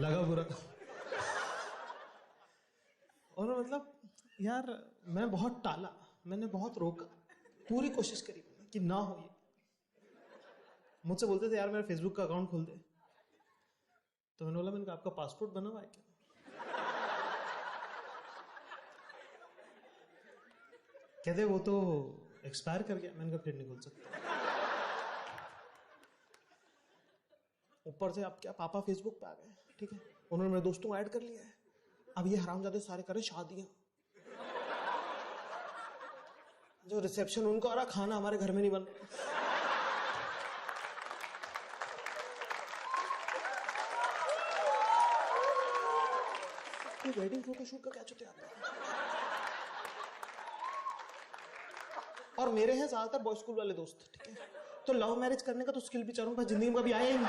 लगा बुरा। और मतलब यार मैं बहुत टाला, मैंने बहुत रोका, पूरी कोशिश करी मैंने कि ना हो ये। मुझसे बोलते थे यार मेरा फेसबुक का अकाउंट खोल दे, तो मैंने बोला, मैंने कहा आपका पासपोर्ट बना हुआ है क्या? कहते वो तो एक्सपायर कर गया। मैंने कहा फिर नहीं खोल सकता। ऊपर से आप क्या पापा फेसबुक पे आ गए, ठीक है, उन्होंने मेरे दोस्तों को ऐड कर लिया है। अब ये हरामजादे सारे करें शादियां, जो रिसेप्शन उनको आ रहा, खाना हमारे घर में नहीं बन रहा। वेडिंग फोटोशूट का क्या चुते आता है। और मेरे हैं ज्यादातर बॉय स्कूल वाले दोस्त, ठीक है, तो लव मैरिज करने का तो स्किल भी चारों पास जिंदगी में कभी आया ही नहीं,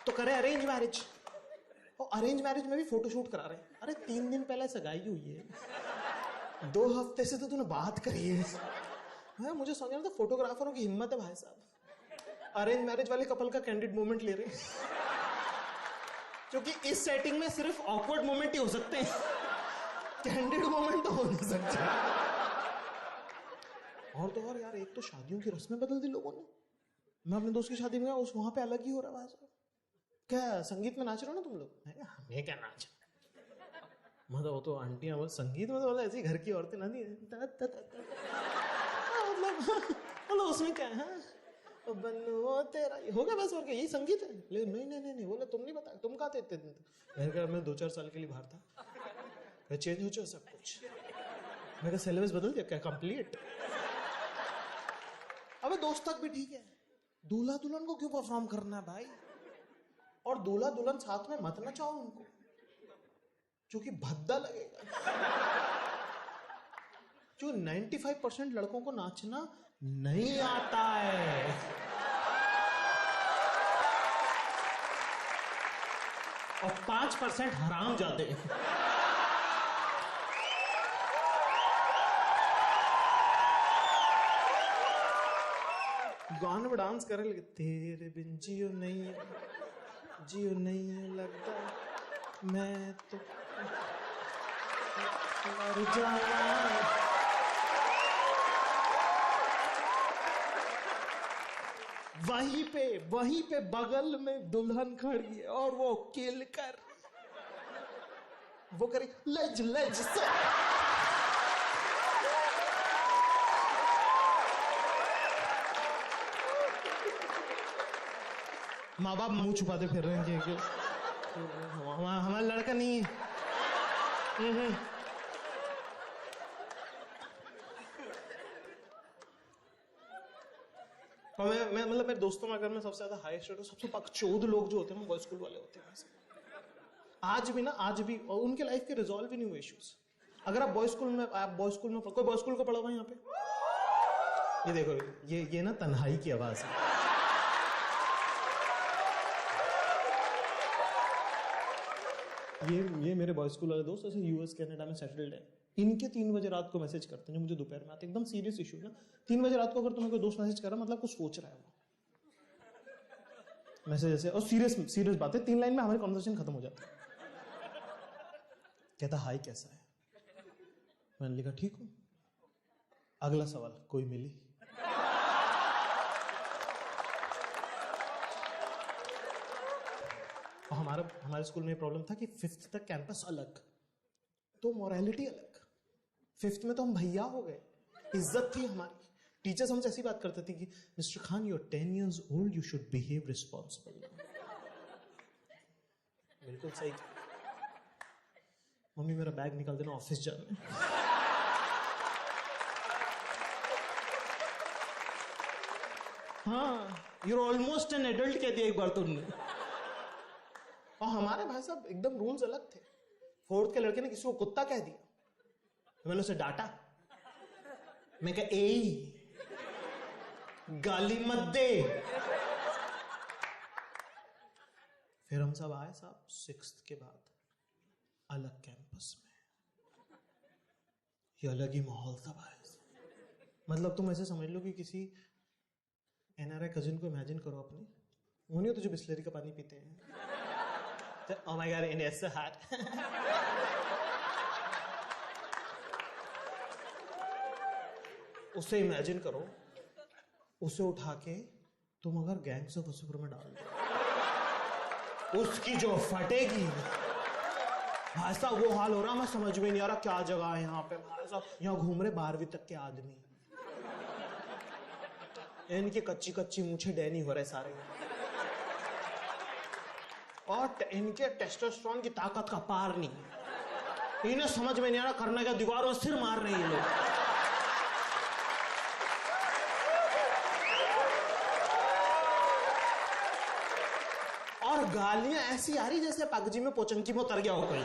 तो करे अरेंज मैरिज। और अरेंज मैरिज में भी फोटोशूट करा रहे हैं। अरे 3 दिन पहले सगाई हुई है, 2 हफ्ते से तो तूने बात करी है। हाँ, मुझे समझ रहा था फोटोग्राफरों की हिम्मत है भाई साहब, अरेंज मैरिज वाले कपल का कैंडिड मोमेंट ले रहे हैं, क्योंकि इस सेटिंग में सिर्फ ऑकवर्ड मोमेंट ही हो सकते हैं, कैंडिड मोमेंट तो हो नहीं सकते। और तो और यार, एक तो शादियों की रस्में बदल दी लोगों ने। मैं अपने दोस्त की शादी में गया, उस वहां पे अलग ही हो रहा है भाई साहब। क्या संगीत में नाच रहे हो ना तुम लोग? हमें क्या नाच, मतलब वो तो आंटियां, वो संगीत में तो ऐसी घर की औरतें ना दी मतलब उसमें क्या है, बनो तेरा हो गया बस, और क्या यही संगीत है? लेकिन नहीं बोले तुम नहीं बता, तुम कहाँ थे इतने दिन? मैंने कहा मैं 2-4 साल के लिए बाहर था। चेंज हो चुका सब कुछ। मैं कहा सिलेबस बदल दिया क्या? कंप्लीट। अबे दोस्त तक भी ठीक है, दूल्हा दुल्हन को क्यों परफॉर्म करना है भाई? और दूल्हा दुल्हन साथ में मत नचाओ उनको, क्योंकि भद्दा लगेगा। जो 95% लड़कों को नाचना नहीं आता है, और 5% हराम जाते हैं। गाने में डांस करे लगे, तेरे बिन जियो नहीं लगता, मैं तो मर जाऊं। वहीं पे बगल में दुल्हन खड़ी है, और वो किल कर वो करे लज से। माँ बाप मुंह छुपाते फिर रहे हैं कि हमारा लड़का नहीं है। और मैं मतलब मेरे दोस्तों में अगर मैं सबसे ज्यादा हाई स्टेटस, सबसे बकचोद लोग जो होते हैं ना, बॉय स्कूल वाले होते हैं। आज भी और उनके लाइफ के रिजॉल्व ही नहीं हुए इश्यूज। अगर आप बॉय स्कूल में कोई बॉय स्कूल का पढ़ा हुआ है यहाँ पे? ये देखो, ये ना तन्हाई की आवाज है। ये मेरे बॉय स्कूल वाले दोस्त ऐसे यूएस कनाडा में सेटल्ड है। इनके 3 बजे रात को मैसेज करते हैं, मुझे दोपहर में आते, एकदम सीरियस इशू है ना। 3 बजे रात को अगर तुम्हें कोई दोस्त मैसेज कर रहा, मतलब कुछ सोच रहा है वो मैसेज ऐसे, और सीरियस बात है। 3 लाइन में हमारी कॉन्वर्सेशन खत्म हो जाती है। कहता हाय कैसा है? मैंने लिखा ठीक हूं। अगला सवाल, कोई मिली? और हमारे स्कूल में प्रॉब्लम था कि 5th तक कैंपस अलग, तो मोरालिटी अलग। 5th में तो हम भैया हो गए, इज्जत थी हमारी। टीचर्स हमसे ऐसी बात करते थे कि mister Khan, you are 10 years old, you should behave responsible. बिल्कुल सही। मम्मी मेरा बैग निकाल देना, ऑफिस जाना। हाँ, you are almost an adult कह दिया एक बार तुमने। और हमारे भाई साहब एकदम रूल्स अलग थे। 4th के लड़के ने किसी को कुत्ता कह दिया, मैंने उसे डांटा। मैं कहा ए गाली मत दे। फिर हम सब आए साहब 6th के बाद अलग कैंपस में, ये अलग ही माहौल था भाई। मतलब तुम ऐसे समझ लो कि किसी एनआरआई कजिन को इमेजिन करो अपनी, वो नहीं होता जो बिस्लरी का पानी पीते हैं। Oh my God, India is so hot. उसे इमेजिन करो, उसे उठा के तुम अगर गैंग्स ऑफ वासेपुर में डाल दो, उसकी जो फटेगी भाई साहब, वो हाल हो रहा, मैं समझ में नहीं आ रहा क्या जगह है यहाँ पे भाई साहब। यहाँ घूम रहे 12वीं तक के आदमी, इनकी कच्ची कच्ची मूछे डैनी हो रहे सारे, और इनके टेस्टोस्टेरोन की ताकत का पार नहीं। इन्हें समझ में नहीं आ रहा करना क्या, दीवारों में सिर मार रहे हैं ये लोग। और गालियां ऐसी आ रही जैसे पगजी में पोचंकी में उतर गया हो कोई।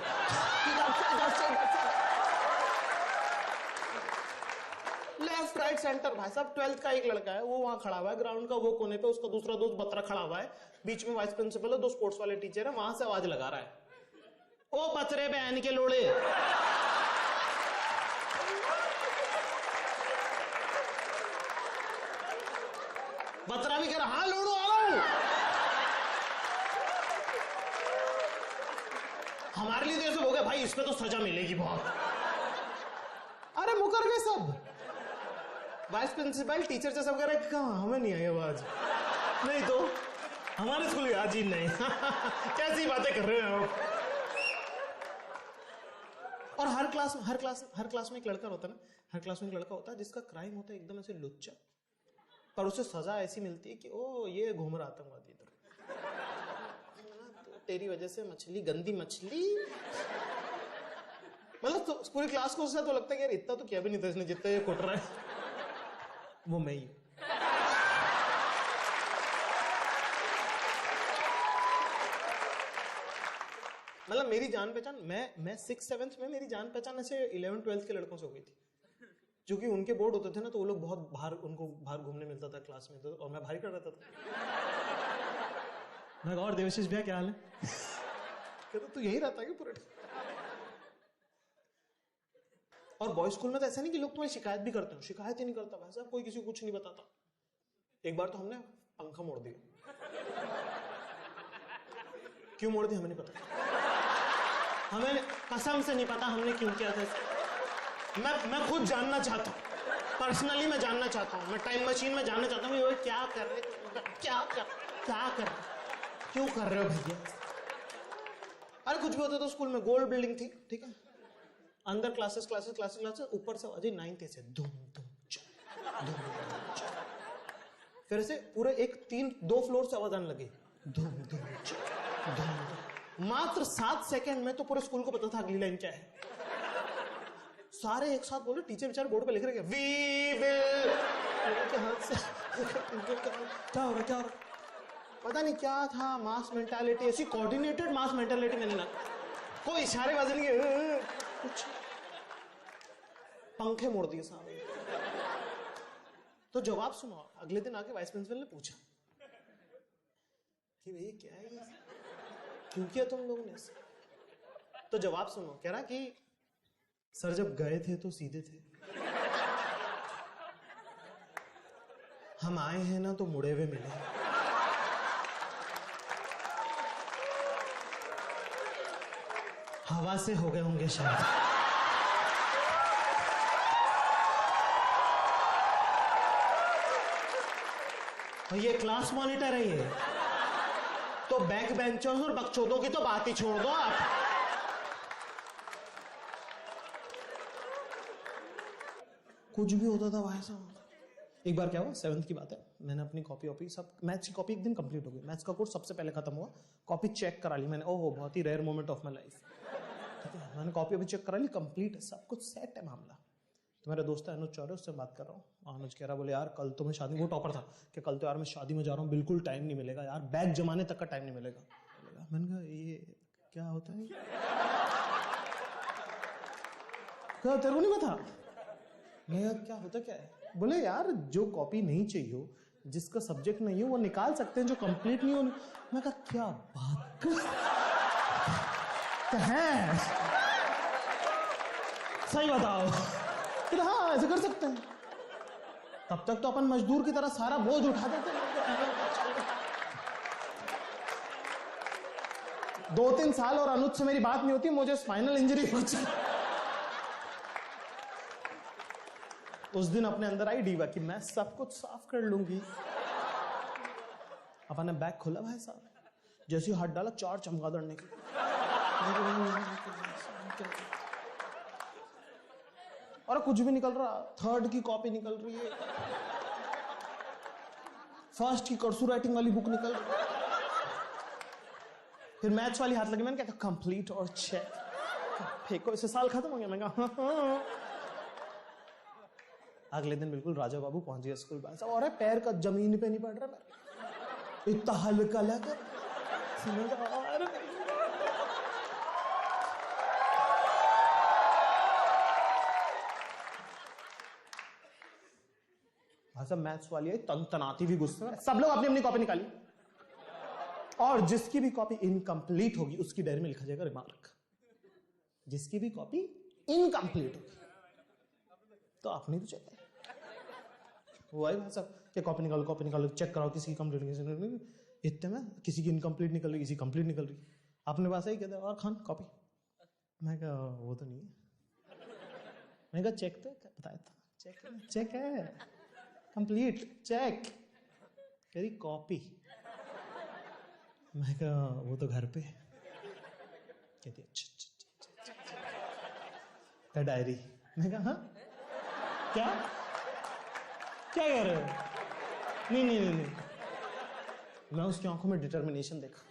लेफ्ट राइट सेंटर भाई साहब। 12th का एक लड़का है, वो वहां खड़ा हुआ है ग्राउंड का वो कोने पे, उसका दूसरा दोस्त बतरा खड़ा हुआ है, बीच में वाइस प्रिंसिपल है, 2 स्पोर्ट्स वाले टीचर है, वहां से आवाज लगा रहा है, ओ बचरे बहन के लोड़े। बतरा भी कह रहा, हाँ लोड़ो आ रहा हूं। हमारे लिए तो ऐसे हो गया भाई, इसमें तो सजा मिलेगी बहुत। अरे मुकर गए सब, वाइस प्रिंसिपल टीचर से सब कह रहे, कहाँ हमें नहीं आई आवाज, नहीं तो हमारे स्कूल आज ही नहीं। कैसी बातें कर रहे हैं आप। और हर क्लास में एक लड़का होता है ना, हर क्लास में एक लड़का होता है जिसका क्राइम होता है एकदम ऐसे लुच्चा, पर उसे सजा ऐसी मिलती है कि ओ ये घूम रहा आतंकवादी इधर, तो तेरी वजह से मछली, गंदी मछली। मतलब तो पूरी क्लास को उससे तो लगता है कि यार इतना तो क्या भी नहीं था इसने जितना ये कुट रहा है। वो मैं ही। मतलब मेरी जान पहचान, मैं 6th 7th में मेरी जान पहचान ऐसे 11th 12th के लड़कों से हो गई थी, क्योंकि उनके बोर्ड होते थे ना, तो वो लोग बहुत बाहर, उनको बाहर घूमने मिलता था क्लास में, तो और मैं बाहर कर रहता था। मैं और देवशीष भैया क्या हाल है? कहता तू यही रहता है कि पूरे। और बॉयज स्कूल में तो ऐसा नहीं कि लोग तुम्हें शिकायत भी करते हो, शिकायत ही नहीं करता भाई साहब, कोई किसी को कुछ नहीं बताता। एक बार तो हमने पंखा मोड़ दिया, क्यों मोड़ दिया हमें नहीं पता, हमें कसम से नहीं पता हमने क्यों किया था। मैं खुद जानना चाहता हूँ, पर्सनली मैं जानना चाहता हूँ, मैं टाइम मशीन में जानना चाहता हूँ क्या कर रहे, क्या कर रहे, क्यों कर रहे हो भैया। अरे कुछ भी होता तो स्कूल में गोल बिल्डिंग थी, ठीक है, अंदर क्लासेस, ऊपर से आवाजें 9th से धूम धूम चा, फिर से पूरे 2 फ्लोर से आवाज आने लगी, धूम धूम चा। मात्र 7 सेकंड में तो पूरे स्कूल को पता था अगली लाइन क्या है। सारे एक साथ बोले, टीचर बेचारे बोर्ड पे लिख रहे हैं वी विल, क्या हो रहा, पता नहीं क्या था, मास मेंटालिटी, ऐसी कोऑर्डिनेटेड मास मेंटालिटी मैंने ना, कोई इशारे बाजी नहीं, कुछ पंखे मोड़ दिए सामने। तो जवाब सुनो, अगले दिन आके वाइस प्रिंसिपल ने पूछा कि भैया क्या है ये, क्यों किया तुम लोगों ने ऐसे? तो जवाब सुनो, कह रहा कि सर जब गए थे तो सीधे थे, हम आए हैं ना तो मुड़े हुए मिले। हवा से हो गए होंगे शायद। और ये क्लास मॉनिटर है ये, तो बैक बेंचर्स और बकचोदों की तो बात ही छोड़ दो आप। कुछ भी होता था भाई साहब। एक बार क्या हुआ, 7th की बात है, मैंने अपनी कॉपी सब, मैथ्स की कॉपी एक दिन कंप्लीट हो गई, मैथ्स का कोर्स सबसे पहले खत्म हुआ, कॉपी चेक करा ली मैंने, ओहो बहुत ही rare moment of my life, ठीक है, मैंने कॉपी अभी चेक करा ली, कंप्लीट है, सब कुछ सेट है मामला। तो मेरा दोस्त है अनुज चौरे, उससे बात कर रहा हूँ, अनुज कह रहा, बोले यार कल तो मैं शादी, वो टॉपर था, कि कल तो यार मैं शादी में जा रहा हूँ, बिल्कुल टाइम नहीं मिलेगा यार, बैग जमाने तक का टाइम नहीं मिलेगा। मैंने कहा ये क्या होता है, तेरे को नहीं पता? मैं क्या होता क्या है? बोले यार जो कॉपी नहीं चाहिए हो, जिसका सब्जेक्ट नहीं हो, वो निकाल सकते हैं, जो कंप्लीट नहीं हो। मैं कहा क्या बात है, सही बताओ। तो हाँ ऐसे कर सकते हैं, तब तक तो अपन मजदूर की तरह सारा बोझ उठा देते हैं। 2-3 साल और अनुज से मेरी बात नहीं होती, मुझे स्पाइनल इंजरी हो चुकी। उस दिन अपने अंदर आई डीवा कि मैं सब कुछ साफ कर लूंगी। अपन ने बैग खोला भाई साहब, जैसे ही हाथ डाला 4 चमगादड़ निकले। और कुछ भी निकल रहा, 3rd की कॉपी निकल रही है, 1st की कर्सू राइटिंग वाली बुक निकल रही है, फिर मैथ्स वाली हाथ लगी। मैंने कहा कंप्लीट और चेक, फेंको इसे, साल खत्म हो गया। मैं कहा हाँ। अगले दिन बिल्कुल राजा बाबू पहुंच गया स्कूल पास, और पैर का जमीन पे नहीं पड़ रहा, इतना हल्का लगा। सब मैथ्स वाली है तनाती भी गुस्से में। सब लोग अपनी अपनी कॉपी निकाली, और जिसकी भी कॉपी इनकम्प्लीट होगी उसकी डायरी में लिखा जाएगा रिमार्क। जिसकी भी कॉपी इनकम्प्लीट होगी तो अपनी तो चाहिए। वो आई भाई साहब क्या कॉपी निकालो, चेक कराओ किसी की कंप्लीट, इतने में किसी की इनकम्प्लीट निकल रही, किसी कंप्लीट निकल रही। अपने पास ही कहते और खान कॉपी। मैं कहा वो तो नहीं है। मैंने कहा चेक तो बताया था, चेक है कंप्लीट चेक, कह रही कॉपी। मैं कहा वो तो घर पे। कहती अच्छा डायरी। मैं कहा हाँ क्या क्या कह रहे हो? नहीं। मैं उसकी आंखों में डिटर्मिनेशन देखा,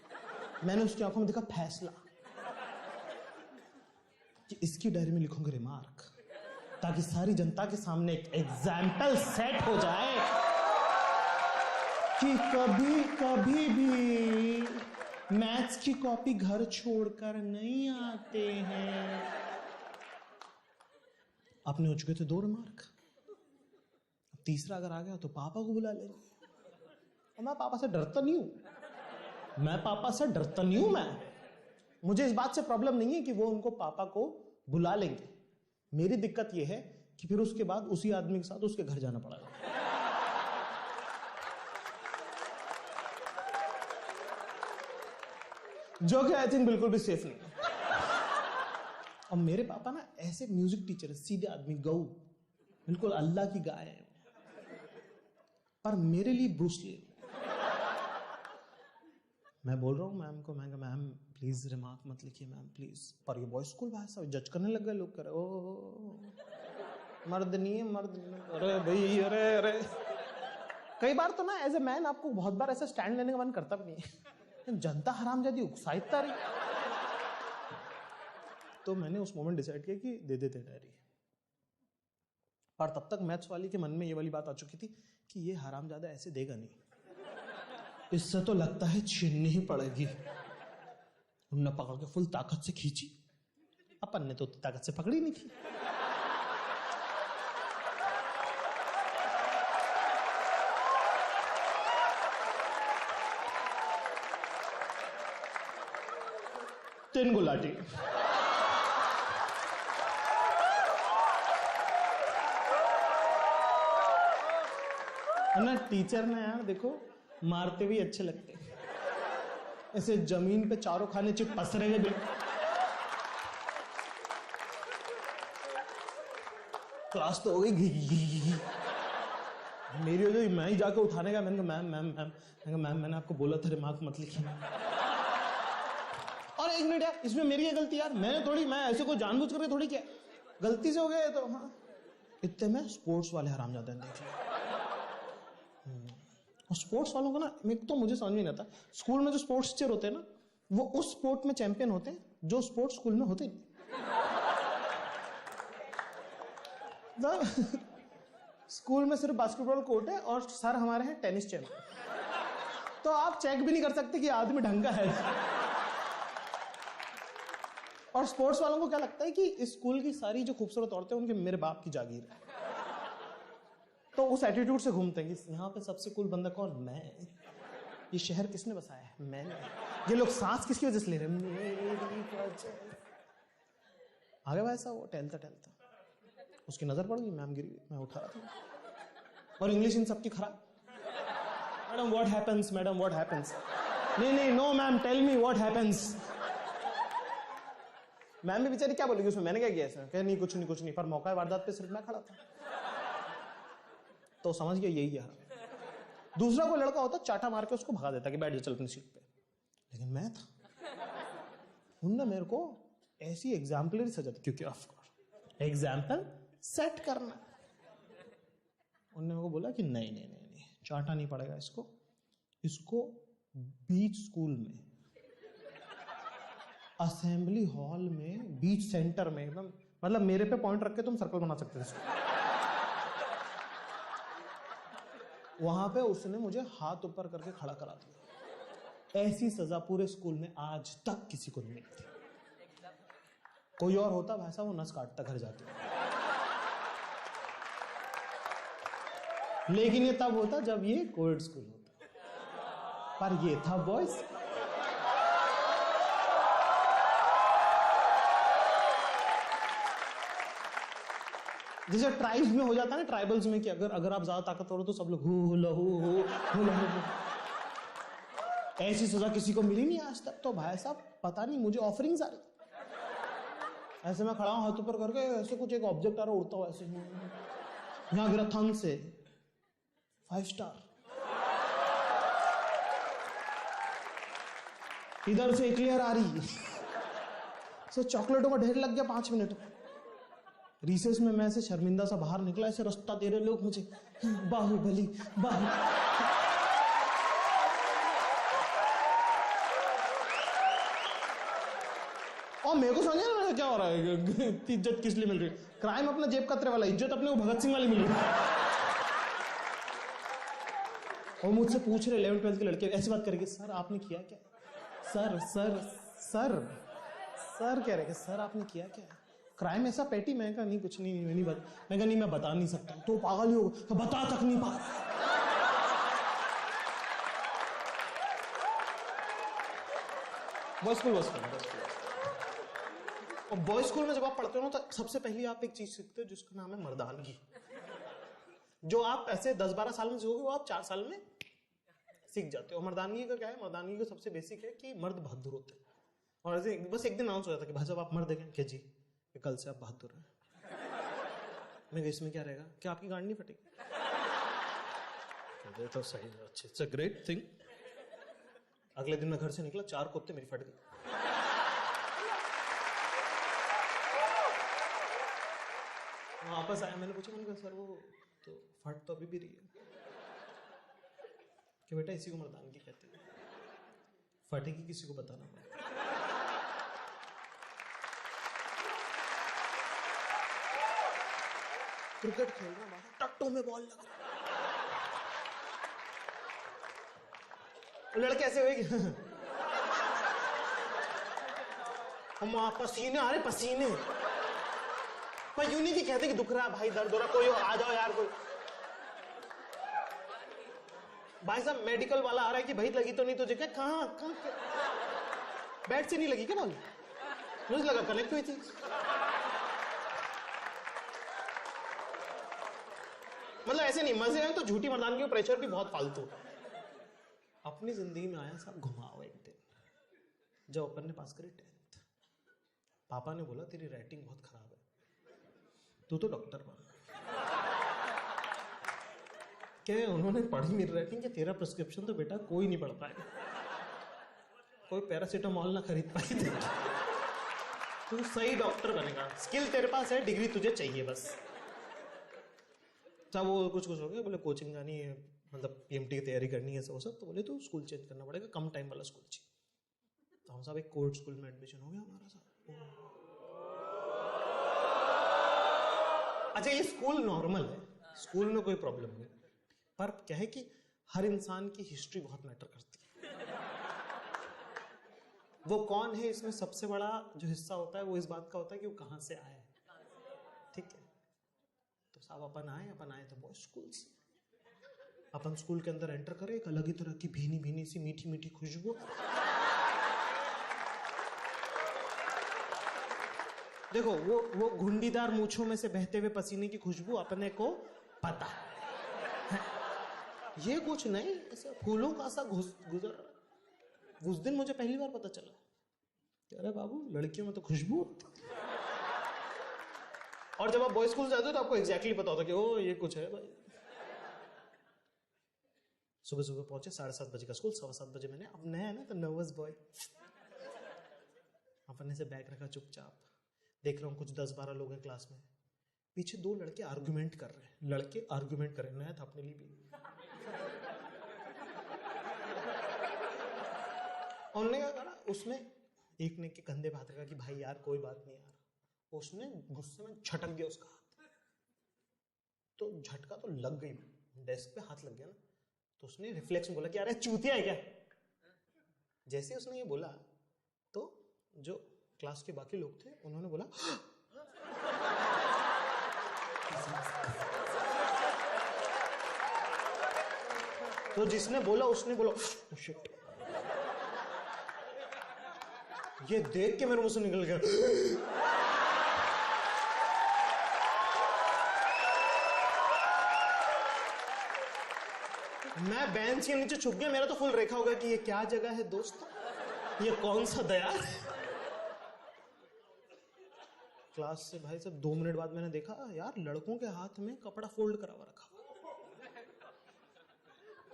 मैंने उसकी आंखों में देखा फैसला कि इसकी डायरी में लिखूंगा रिमार्क, ताकि सारी जनता के सामने एक एग्जाम्पल सेट हो जाए कि कभी भी मैथ्स की कॉपी घर छोड़कर नहीं आते हैं। अपने हो चुके थे 2 रिमार्क, तीसरा अगर आ गया तो पापा को बुला लेंगे। और मैं पापा से डरता नहीं हूं। मैं मुझे इस बात से प्रॉब्लम नहीं है कि वो उनको पापा को बुला लेंगे। मेरी दिक्कत यह है कि फिर उसके बाद उसी आदमी के साथ उसके घर जाना पड़ेगा। जो कि आई थिंक बिल्कुल भी सेफ नहीं। और मेरे पापा ना ऐसे म्यूजिक टीचर है, सीधे आदमी, गऊ, बिल्कुल अल्लाह की गाय है, पर मेरे लिए ब्रूस ली। मैं बोल रहा हूँ मैम को, मैं मैम प्लीज रिमार्क मत लिखिए मैम प्लीज। पर ये बॉयज स्कूल भाई साहब जज करने लग गए लोग, करे ओ मर्द नहीं है, अरे भाई अरे। कई बार तो ना एज ए मैन आपको बहुत बार ऐसा स्टैंड लेने का मन करता भी नहीं है, जनता हरामजादी उकसाइता रही। तो मैंने उस मोमेंट डिसाइड किया कि दे देते डायरी। पर तब तक मैथ्स वाली के मन में ये वाली बात आ चुकी थी कि ये हरामजादा ऐसे देगा नहीं, इससे तो लगता है छीननी ही पड़ेगी। हमने पकड़ के फुल ताकत से खींची, अपन ने तो ताकत से पकड़ी नहीं थी। तीन गुलाटी। ना टीचर ने यार देखो मारते भी अच्छे लगते, ऐसे जमीन पे चारों खाने चिप पसरे हुए क्लास तो हो गई घी। मेरी वजह मैं ही जाके उठाने का। मैंने कहा मैम मैंने आपको बोला था रिमार्क मत लिखिए। और 1 मिनट यार, इसमें मेरी गलती यार, मैं ऐसे कोई जानबूझ करके थोड़ी किया, गलती से हो गया तो। हाँ इतने में स्पोर्ट्स वाले हरामजादे देख लिया। और स्पोर्ट्स वालों को ना तो मुझे समझ में नहीं आता, स्कूल में जो स्पोर्ट्स टीचर होते हैं ना वो उस स्पोर्ट में चैंपियन होते हैं जो स्पोर्ट्स स्कूल में होते नहीं। स्कूल में सिर्फ बास्केटबॉल कोर्ट है और सर हमारे हैं टेनिस चैंपियन, तो आप चेक भी नहीं कर सकते कि आदमी ढंग का है। और स्पोर्ट्स वालों को क्या लगता है कि इस स्कूल की सारी जो खूबसूरत औरतें उनके मेरे बाप की जागीर है, तो उस एटीट्यूड से घूमते हैं कि यहाँ पे सबसे कूल बंदा कौन? मैं। ये शहर किसने बसाया है? मैंने। ये लोग सांस किसकी वजह से ले रहे हैं? आगे भाई साहब वो टहलता उसकी नजर पड़ गई, मैम गिरी, मैं उठा रहा था और इंग्लिश इन सबकी खराब। मैडम व्हाट हैपेंस, नहीं no ma'am tell me what happens. Ma'am भी बेचारी क्या बोलेगी उसमें, मैंने क्या किया इसमें, कह नहीं कुछ नहीं, पर मौका वारदात पे सिर्फ मैं खड़ा था। तो समझ गया यही है। दूसरा कोई लड़का होता चाटा मार के उसको भगा देता कि बैठ जा चल अपनी सीट पे, लेकिन मैं था, उनने मेरे को ऐसी एग्जाम्पलरी सजा दी, क्योंकि ऑफ कोर्स एग्जाम्पल सेट करना। उन्होंने मेरे को बोला कि नहीं चाटा नहीं पड़ेगा इसको बीच स्कूल में, असेंबली हॉल में, बीच सेंटर में, एकदम मतलब मेरे पे पॉइंट रख के तुम सर्कल बना सकते थे। वहां पे उसने मुझे हाथ ऊपर करके खड़ा करा दिया। ऐसी सजा पूरे स्कूल में आज तक किसी को नहीं मिलती। कोई और होता वैसा वो नस काटता घर जाके, लेकिन ये तब होता जब ये कोविड स्कूल होता, पर ये था बॉयज। जैसे ट्राइब्स में हो जाता है ना, ट्राइबल्स में कि अगर आप ज्यादा ताकतवर हो तो सब लोग हु लहू। ऐसी सजा किसी को मिली नहीं आज तक। तो भाई साहब पता नहीं मुझे ऑफरिंग्स आ रही, ऐसे मैं खड़ा हूं हाथ ऊपर करके, ऐसे कुछ एक ऑब्जेक्ट आ रहा उड़ता हुआ, ऐसे यहां गिरा थंग से 5 स्टार, इधर से क्लियर आ रही। सो चॉकलेटों का ढेर लग गया 5 मिनट में। रिसेस में मैं ऐसे शर्मिंदा सा बाहर निकला, ऐसे रास्ता दे रहे लोग मुझे, बाहुबली। और मेरे को समझ ना क्या हो रहा है, इज्जत किस लिए मिल रही है? क्राइम अपना जेब कतरे वाला, इज्जत अपने को भगत सिंह वाली मिल रही है। और मुझसे पूछ रहे 11th-12th के लड़के ऐसी बात करेंगे, सर आपने किया क्या? सर कह रहे सर आपने किया क्या? क्राइम ऐसा पेटी? मैं कहा नहीं कुछ नहीं, मैं कहा नहीं मैं बता नहीं सकता। तो पागल ही होगा, तो बता तक नहीं पा रहा। बॉयज स्कूल और बॉयज स्कूल में जब आप पढ़ते हो तो सबसे पहले आप एक चीज सीखते हो जिसका नाम है मर्दानगी। जो आप ऐसे 10-12 साल में सीखोगे वो आप 4 साल में सीख जाते हो। मर्दानगी का क्या है? मर्दानगी का सबसे बेसिक है कि मर्द बहादुर होते हैं। और ऐसे बस एक दिन अनाउंस हो जाता है कि भाई साहब आप मर्द हैं क्या? जी, कल से आप बहादुर हैं। मैं कहा इसमें क्या रहेगा? क्या आपकी गांड नहीं फटेगी? तो सही, अच्छे, इट्स अ ग्रेट थिंग। अगले दिन मैं घर से निकला, 4 कुत्ते मेरी फट गई। वापस आया, मैंने पूछा, मैंने कहा सर वो तो फट तो अभी भी रही है। कि बेटा इसी को मर्दानगी कहते हैं, फटेगी किसी को बताना पड़ेगा। क्रिकेट खेल रहा बाहर, टट्टों में बॉल लग रहा, लड़के ऐसे हुए हम पसीने आ रहे, पसीने। पर यूं नहीं कि कहते कि दुख रहा भाई, दर्द हो रहा, कोई आ जाओ यार कोई। भाई साहब मेडिकल वाला आ रहा है कि भाई लगी तो नहीं तुझे? क्या कहां बैट से नहीं लगी क्या बॉल? मुझे लगा कनेक्ट हुई थी। मतलब ऐसे नहीं, मजे हैं तो झूठी मर्दानगी के प्रेशर भी बहुत फालतू। अपनी जिंदगी में आया साहब घुमाओ एक दिन, जब अपन ने पास करी 10th, पापा ने बोला तेरी राइटिंग बहुत खराब है, तू तो डॉक्टर बन। क्या उन्होंने पढ़ी मेरी राइटिंग? कि तेरा प्रिस्क्रिप्शन तो बेटा कोई नहीं पढ़ पाएगा, कोई पैरासीटामोल ना खरीद पाए, तू सही डॉक्टर बनेगा, स्किल तेरे पास है, डिग्री तुझे चाहिए बस। चाहे वो कुछ हो गया, बोले कोचिंग जानी है, मतलब पीएमटी की तैयारी करनी है, वो सब। तो बोले तो स्कूल चेंज करना पड़ेगा, कम टाइम वाला स्कूल चाहिए। तो हम सब एक कोर्ट स्कूल में एडमिशन हो गया हमारा साहब। अच्छा ये स्कूल नॉर्मल है, स्कूल में कोई प्रॉब्लम नहीं, पर क्या है कि हर इंसान की हिस्ट्री बहुत मैटर करती है। वो कौन है इसमें सबसे बड़ा जो हिस्सा होता है वो इस बात का होता है कि वो कहां से आया है। ठीक है, तो साहब अपन आए तो बॉयज स्कूल से। अपन स्कूल के अंदर एंटर करें, एक अलग ही तरह की भीनी भीनी सी मीठी मीठी खुशबू। देखो वो घुंडीदार मूंछों में से बहते हुए पसीने की खुशबू अपने को पता है। ये कुछ नहीं, ऐसे फूलों का सा गुजर। उस दिन मुझे पहली बार पता चला अरे बाबू लड़कियों में तो खुशबू होती। और जब आप बॉयज स्कूल जाते हो तो आपको एग्जैक्टली पता होता कि ओ ये कुछ है भाई। सुबह सुबह पहुंचे, 7:30 बजे का स्कूल, 7:15 बजे मैंने, अब नया है ना तो नर्वस बॉय, अपने से बैग रखा चुपचाप, देख रहा हूँ कुछ 10-12 लोग हैं क्लास में, पीछे 2 लड़के आर्गुमेंट कर रहे हैं, नया था अपने लिए भी। उन्होंने क्या करा, उसमें एक ने के कंधे पे हाथ रखा कि भाई यार कोई बात नहीं यार, उसने गुस्से में झटक दिया उसका हाथ, तो झटका तो लग गई, डेस्क पे हाथ लग गया ना, तो उसने रिफ्लेक्स में बोला कि अरे चूतिया है क्या। जैसे उसने ये बोला तो जो क्लास के बाकी लोग थे उन्होंने बोला तो जिसने बोला उसने बोला oh shit। ये देख के मेरे मुंह से निकल गया मैं बेंच के नीचे छुप गया, मेरा तो फुल रेखा होगा कि ये क्या जगह है दोस्त, ये कौन सा दयार। क्लास से भाई सब 2 मिनट बाद मैंने देखा यार लड़कों के हाथ में कपड़ा फोल्ड करा हुआ रखा हुआ।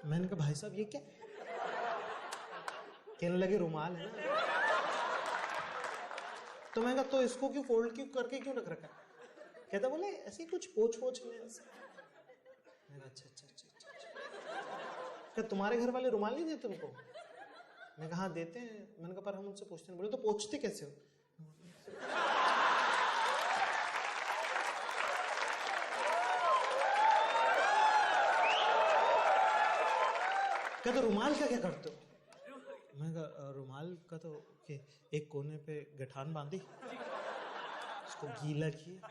मैंने कहा भाई साहब ये क्या, कहने लगे रुमाल है ना, तो मैंने कहा तो इसको क्यों फोल्ड क्यों करके क्यों रख रखा है, कहता बोले ऐसे कुछ पोछ ले ऐसे। मैंने कहा अच्छा, क्या तुम्हारे घर वाले रुमाल नहीं देते तुमको, मैंने कहा हाँ देते हैं, मैंने कहा पर हम उनसे पूछते हैं, बोले तो पूछते कैसे हो, क्या तो रुमाल का क्या करते हो, मैंने कहा रुमाल का तो कि एक कोने पे गठान बांधी, उसको गीला किया,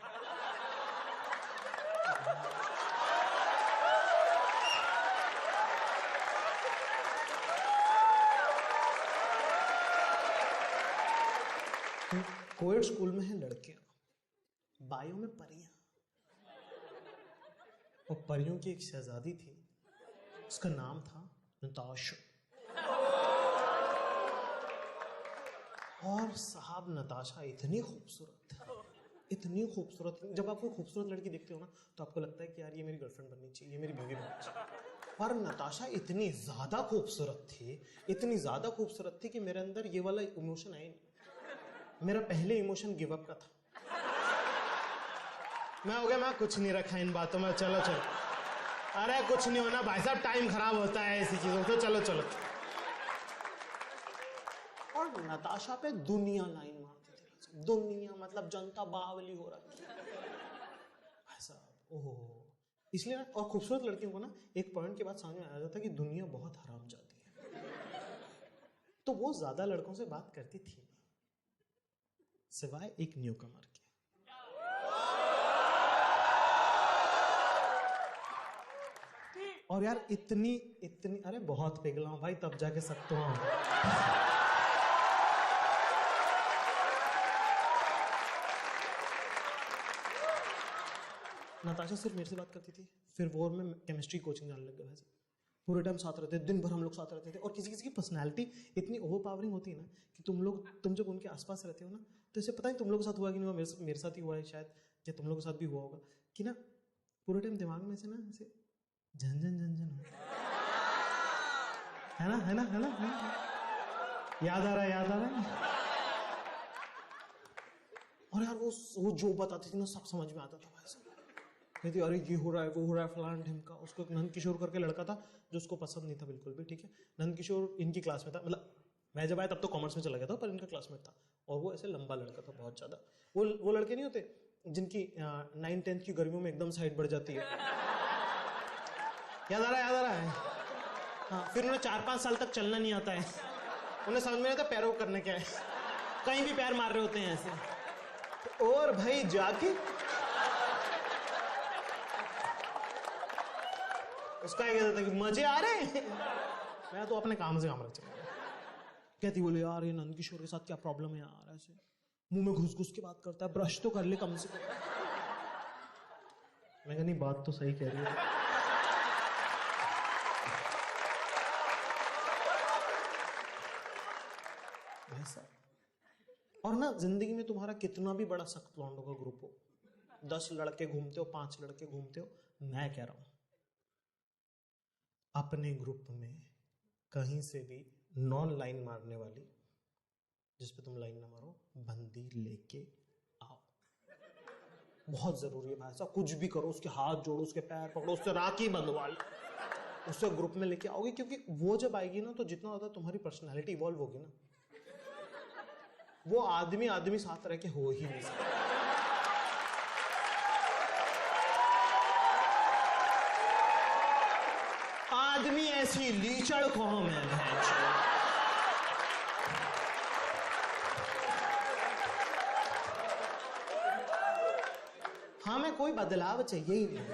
कोएड स्कूल में है लड़कियां, बायो में परियां, और परियों की एक शहजादी थी, उसका नाम था नताशा। और साहब नताशा इतनी खूबसूरत, जब आप कोई खूबसूरत लड़की देखते हो ना तो आपको लगता है कि यार ये मेरी गर्लफ्रेंड बननी चाहिए, ये मेरी बीवी बननी चाहिए। पर नताशा इतनी ज्यादा खूबसूरत थी कि मेरे अंदर ये वाला इमोशन आया नहीं। मेरा पहले इमोशन गिव अप का था, मैं हो गया मैं कुछ नहीं रखा इन बातों में, चलो अरे कुछ नहीं होना भाई साहब, टाइम खराब होता है ऐसी चीजों से, चलो। और नताशा पे दुनिया लाइन मारती थी, दुनिया मतलब जनता बावली हो रहा है भाई साहब, ओहो। इसलिए ना, और खूबसूरत लड़कियों को ना एक पॉइंट के बाद समझ में आ जाता कि दुनिया बहुत हराम जाती है, तो वो ज्यादा लड़कों से बात करती थी सिवाय एक न्यूकमर के। और यार इतनी अरे बहुत पिघला हूं भाई, तब जाके सकता हूं। नताशा सिर्फ मेरे से बात करती थी, फिर वो और मैं केमिस्ट्री कोचिंग जाने लग गए भाई, पूरे टाइम साथ रहते, दिन भर हम लोग साथ रहते थे। और किसी की पर्सनैलिटी इतनी ओवरपावरिंग होती है ना कि तुम जब उनके आसपास रहते हो ना तो इसे पता है तुम लोगों के साथ हुआ कि नहीं हुआ, मेरे साथ ही हुआ है शायद, या तुम लोगों के साथ भी हुआ होगा कि ना पूरे टाइम दिमाग में से ना ऐसे झन है ना, याद आ रहा है। और यार वो जो बताती थी ना सब समझ में आता था भाई साहब, कहती अरे ये हो रहा है वो हो रहा है फलान ढिमका। उसको एक नंद किशोर करके लड़का था जो उसको पसंद नहीं था बिल्कुल भी, ठीक है। नंद किशोर इनकी क्लास में था, मतलब मैं जब आया तब तो कॉमर्स में चला गया था, पर इनका क्लासमेट था, और वो ऐसे लंबा लड़का था बहुत ज्यादा। वो लड़के नहीं होते जिनकी 9-10 की गर्मियों में एकदम साइड बढ़ जाती है, याद आ रहा है। हाँ, फिर उन्हें 4-5 साल तक चलना नहीं आता है, उन्हें समझ में नहीं आता पैरों करने क्या है, कहीं भी पैर मार रहे होते हैं ऐसे। और भाई जाके उसका क्या कहता था कि मजे आ रहे हैं, मैं तो अपने काम से काम रख चला। कहती बोले यार ये नंद किशोर के साथ क्या प्रॉब्लम है यार, ऐसे मुंह में घुस के बात करता है, ब्रश तो कर ले कम से कम। मैं कहा नहीं बात तो सही कह रही है। भाई साहब और ना जिंदगी में तुम्हारा कितना भी बड़ा सख्त लौंडों का ग्रुप हो, 10 लड़के घूमते हो, 5 लड़के घूमते हो, मैं कह रहा हूं अपने ग्रुप में कहीं से भी नॉन लाइन मारने वाली, जिसपे तुम लाइन ना मारो, बंदी लेके आओ। बहुत जरूरी है भाई साहब, कुछ भी करो, उसके हाथ जोड़ो, उसके पैर पकड़ो, उससे राखी बंधवा लो, उससे ग्रुप में लेके आओगे, क्योंकि वो जब आएगी ना तो जितना ज्यादा तुम्हारी पर्सनैलिटी इवॉल्व होगी ना, वो आदमी आदमी साथ रह के हो ही नहीं सकता। आदमी ऐसी लीचड़ कौम है भैंचो। हमें कोई बदलाव चाहिए ही नहीं।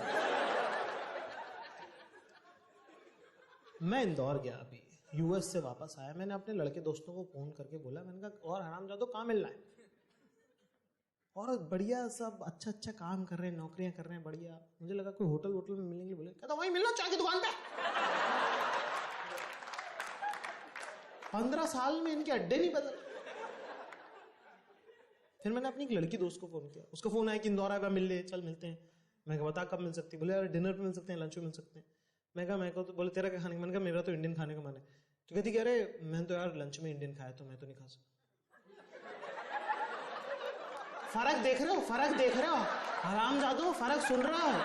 मैं इंदौर गया अभी, यूएस से वापस आया, मैंने अपने लड़के दोस्तों को फोन करके बोला, मैंने कहा और हरामजादो कहाँ मिलना है, और बढ़िया सब अच्छा अच्छा काम कर रहे हैं, नौकरियां कर रहे हैं बढ़िया, मुझे लगा कोई होटल वोटल में मिलेंगे, बोले कहता वहीं मिलना चाय की दुकान पे। 15 साल में इनके अड्डे नहीं बदल। फिर मैंने अपनी एक लड़की दोस्त को फोन किया, उसका फोन आया कि इंदौर आया, मिल ले, चल मिलते हैं। मैं कहा बता कब मिल सकती, बोले यार डिनर पे मिल सकते हैं, लंच पे मिल सकते हैं। मैं कहा मैं को तो बोले तेरा क्या खाने का, मैंने कहा मेरा तो इंडियन खाने का मन है। तो कहती कह रहे मैंने तो यार लंच में इंडियन खाया, तो मैं तो नहीं खा सकता। फर्क देख रहे हो, फर्क देख रहे हो, हरामजादो फर्क सुन रहा हो।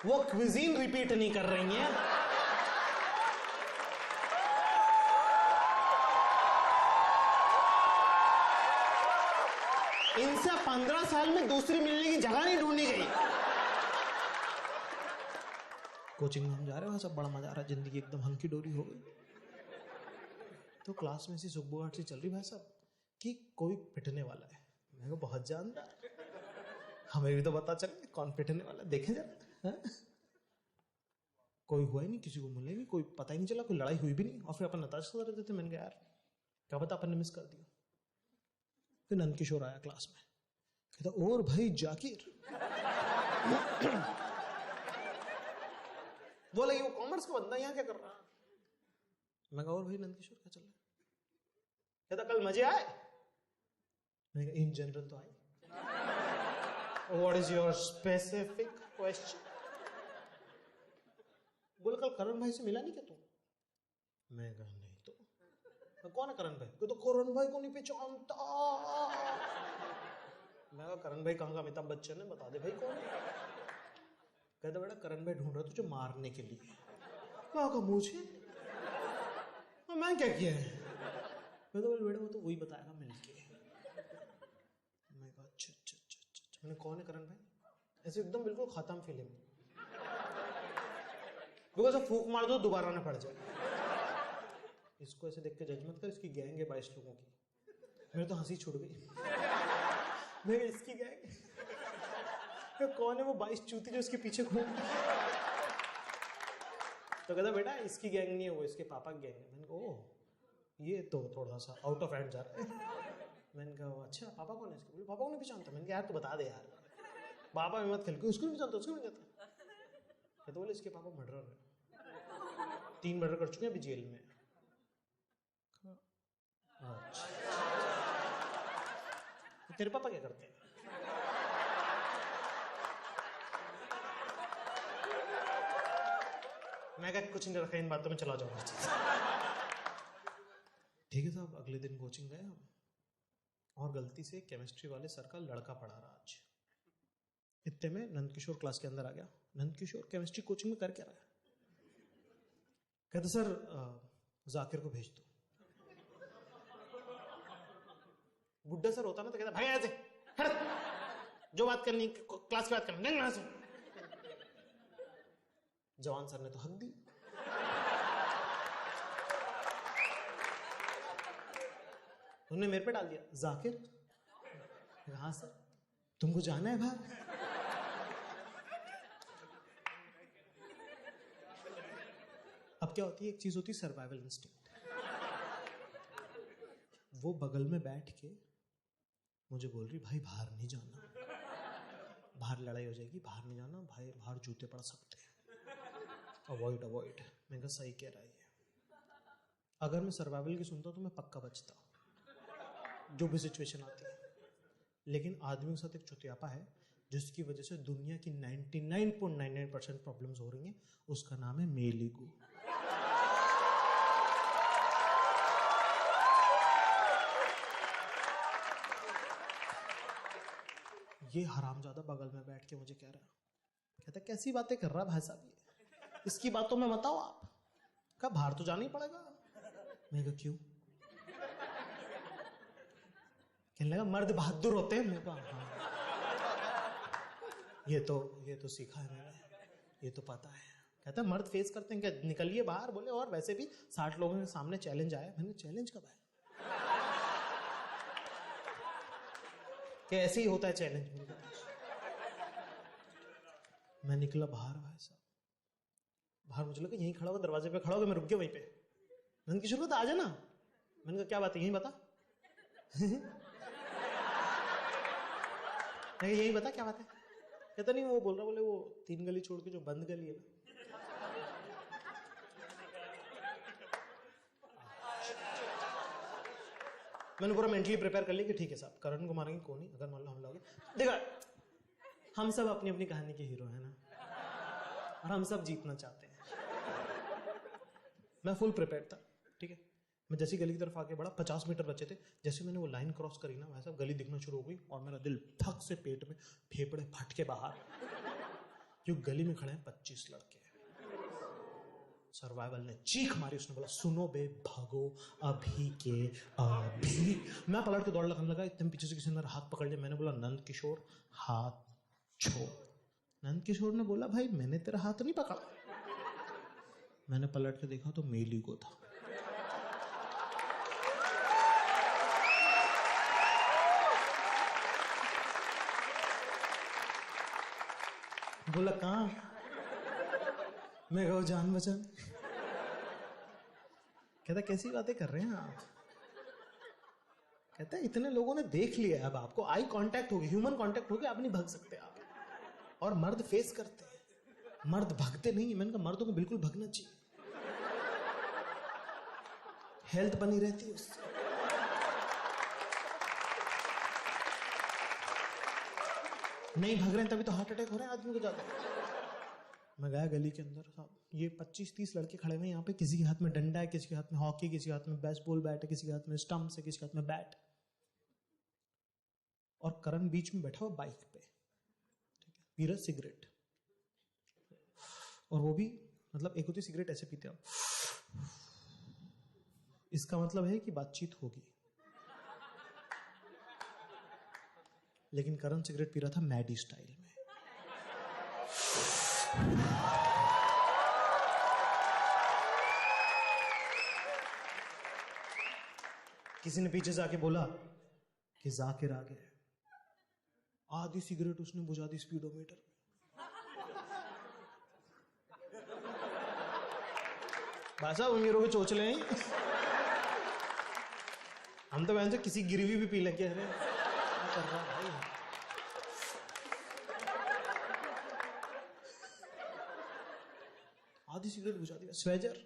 वो क्विजीन रिपीट नहीं कर रही है, इनसे 15 साल में दूसरी मिलने की जगह नहीं ढूंढी गई। कोचिंग में हम जा रहे हैं, सब बड़ा मजा आ रहा है, जिंदगी एकदम हंकी डोरी हो गई। तो क्लास में ऐसी सुखबुगाहट सी चल रही भाई साहब कि कोई पिटने वाला है। मैं को बहुत जानता, हमें भी तो पता चले कौन पिटने वाला, देखें जरा। कोई हुआ ही नहीं, किसी को मिले नहीं, कोई पता ही नहीं चला, कोई लड़ाई हुई भी नहीं, और फिर अपन नताशा कर रहे थे। मैंने कहा यार क्या पता अपन ने मिस कर दिया। फिर नंद किशोर आया क्लास में, कहता और भाई जाकिर। बोले वो कॉमर्स का बंदा यहाँ क्या कर रहा है। मैं कहा और भाई नंद किशोर क्या चल रहा है। कहता कल मजे आए। मैं कहा इन जनरल तो आए। What is your specific question. बोले कल करण भाई से मिला नहीं क्या तू। मैं कहा नहीं तो। कौन है करण भाई, तो करण भाई को नहीं पहचानता। मैं कहा करण भाई कहाँ का अमिताभ बच्चन है, बता दे भाई कौन है। कहता बेटा करण भाई ढूंढ रहा तुझे मारने के लिए। क्या कहा मुझे, मैं क्या किया है। मैं तो बोले बेटा वो तो वही बताएगा मिलके। मैं कहा अच्छा अच्छा अच्छा अच्छा। मैंने कौन है करण भाई, ऐसे एकदम बिल्कुल खत्म फिल्म, बिकॉज फूक मार दो दोबारा ना पड़ जाए। इसको ऐसे देख के जज मत कर, इसकी गैंग है 22 लोगों की। मेरे तो हंसी छूट गई। मैं इसकी गैंग, कौन है वो 22 चूती जो इसके पीछे घूम। तो कहता बेटा इसकी गैंग नहीं है, वो इसके पापा की गैंग है। मैंने कहा ओह ये तो थोड़ा सा आउट ऑफ हैंड जा रहा है। मैंने कहा अच्छा पापा कौन है इसके, बोले पापा को नहीं पहचानता। मैंने कहा यार तू बता दे यार, पापा में मत खेल, उसको नहीं पहचानता, उसको नहीं कहता। कहता बोले इसके पापा मर्डरर है, 3 मर्डर कर चुके हैं अभी जेल में। अच्छा तो तेरे पापा क्या करते हैं। मैं कहा कुछ नहीं रखा, इन बातों में चला जाऊंगा। ठीक है साहब, अगले दिन कोचिंग गए हम, और गलती से केमिस्ट्री वाले सर का लड़का पढ़ा रहा आज। इतने में नंदकिशोर क्लास के अंदर आ गया। नंदकिशोर केमिस्ट्री कोचिंग में कर क्या रहा है। कहते सर जाकिर को भेज दो। बुड्ढा सर होता ना तो कहता भाई ऐसे हट, जो बात करनी क्लास की बात करनी नहीं। से जवान सर ने तो हक दी। उन्होंने मेरे पे डाल दिया जाकिर। हाँ सर तुमको जाना है बाहर। अब क्या होती है, एक चीज होती है सर्वाइवल इंस्टिंक्ट। वो बगल में बैठ के मुझे बोल रही भाई बाहर नहीं जाना, बाहर लड़ाई हो जाएगी, बाहर नहीं जाना भाई, बाहर जूते पड़ सकते हैं, अवॉइड अवॉइड। मैं कहा सही कह रहा है। अगर मैं सर्वाइवल की सुनता तो मैं पक्का बचता, जो भी सिचुएशन आती है। लेकिन आदमी के साथ एक चुतियापा है जिसकी वजह से दुनिया की 99.99% प्रॉब्लम्स हो रही हैं। उसका नाम है मेल ईगो। ये हरामजादा बगल में बैठ के मुझे कह रहा है, कहता कैसी बातें कर रहा भाई साहब, ये इसकी बातों में मत आओ आप, कहा बाहर तो जाना ही पड़ेगा। मैं कहा क्यों? कहने लगा मर्द बहादुर होते हैं। मैं कहा हाँ, ये तो सीखा है मैंने, ये तो पता है। कहता मर्द फेस करते हैं क्या, निकलिए बाहर। बोले और वैसे भी 60 लोगों के सामने चैलेंज आया। मैंने चैलेंज कब आया? क्या ऐसे ही होता है चैलेंज? मैं निकला बाहर भाई साहब, बाहर मुझे लगा यहीं खड़ा होगा, दरवाजे पे खड़ा होगा, मैं रुक गया वहीं पे। मैंने की शुरू आ जाना। मैंने कहा क्या बात है, यहीं बता। यही बता क्या बात है। कहता नहीं वो बोल रहा, बोले वो 3 गली छोड़ के जो बंद गली है ना, मैंने पूरा मेंटली प्रिपेयर कर लिया कि ठीक है साहब, करण को मारेंगे कौन ही, अगर मान लो हमला हो गया। देखा, हम सब अपनी अपनी कहानी के हीरो है ना, और हम सब जीतना चाहते हैं। मैं फुल प्रिपेयर था, ठीक है। मैं जैसी गली की तरफ आगे बढ़ा, 50 मीटर बचे थे, जैसे मैंने वो लाइन क्रॉस करी ना, वैसा गली दिखना शुरू हो गई और मेरा दिल ठक से पेट में, फेफड़े फट के बाहर। क्यों गली में खड़े हैं 25 लड़के। सर्वाइवल ने चीख मारी, उसने बोला सुनो बे भागो अभी के अभी। मैं पलट के दौड़ लगाने लगा, इतने पीछे से किसी ने मेरा हाथ पकड़ लिया। मैंने बोला नंद किशोर हाथ छोड़। नंद किशोर ने बोला भाई मैंने तेरा हाथ नहीं पकड़ा। मैंने पलट के देखा तो मेल ईगो था। बोला कहां? मैं कहा जान बचान। कहता कैसी बातें कर रहे हैं आप? कहता है इतने लोगों ने देख लिया, अब आपको आई कांटेक्ट होगी, ह्यूमन कांटेक्ट होगी, आप नहीं भाग सकते आप। और मर्द फेस करते हैं, मर्द भागते नहीं। मैंने कहा मर्दों को बिल्कुल भागना चाहिए, हेल्थ बनी रहती है उससे। नहीं भाग रहे हैं तभी तो हार्ट अटैक हो रहे हैं आदमी को ज्यादा। मैं गया गली के अंदर, साहब ये 25-30 लड़के खड़े हुए यहाँ पे, किसी के हाथ में डंडा है, किसी के हाथ में हॉकी, किसी के हाथ में बेसबॉल बैट है, किसी के हाथ में स्टंप्स है, किसी के हाथ में बैट। और करण बीच में बैठा हुआ बाइक पे, ठीक है, पी रहा सिगरेट। और वो भी मतलब एक होती सिगरेट ऐसे पीते हो, इसका मतलब है कि बातचीत होगी। लेकिन करण सिगरेट पी रहा था मैडी स्टाइल में। किसी ने पीछे से आके बोला कि जाकिर आ गया। आधी सिगरेट उसने बुझा दी स्पीडोमीटर में। भाई साहब अमीरों के चोचले हैं, हम तो वैसे किसी गिरवी भी पी लेंगे। अरे क्या कर रहा है भाई? आधी सिगरेट बुझा दी स्वेजर।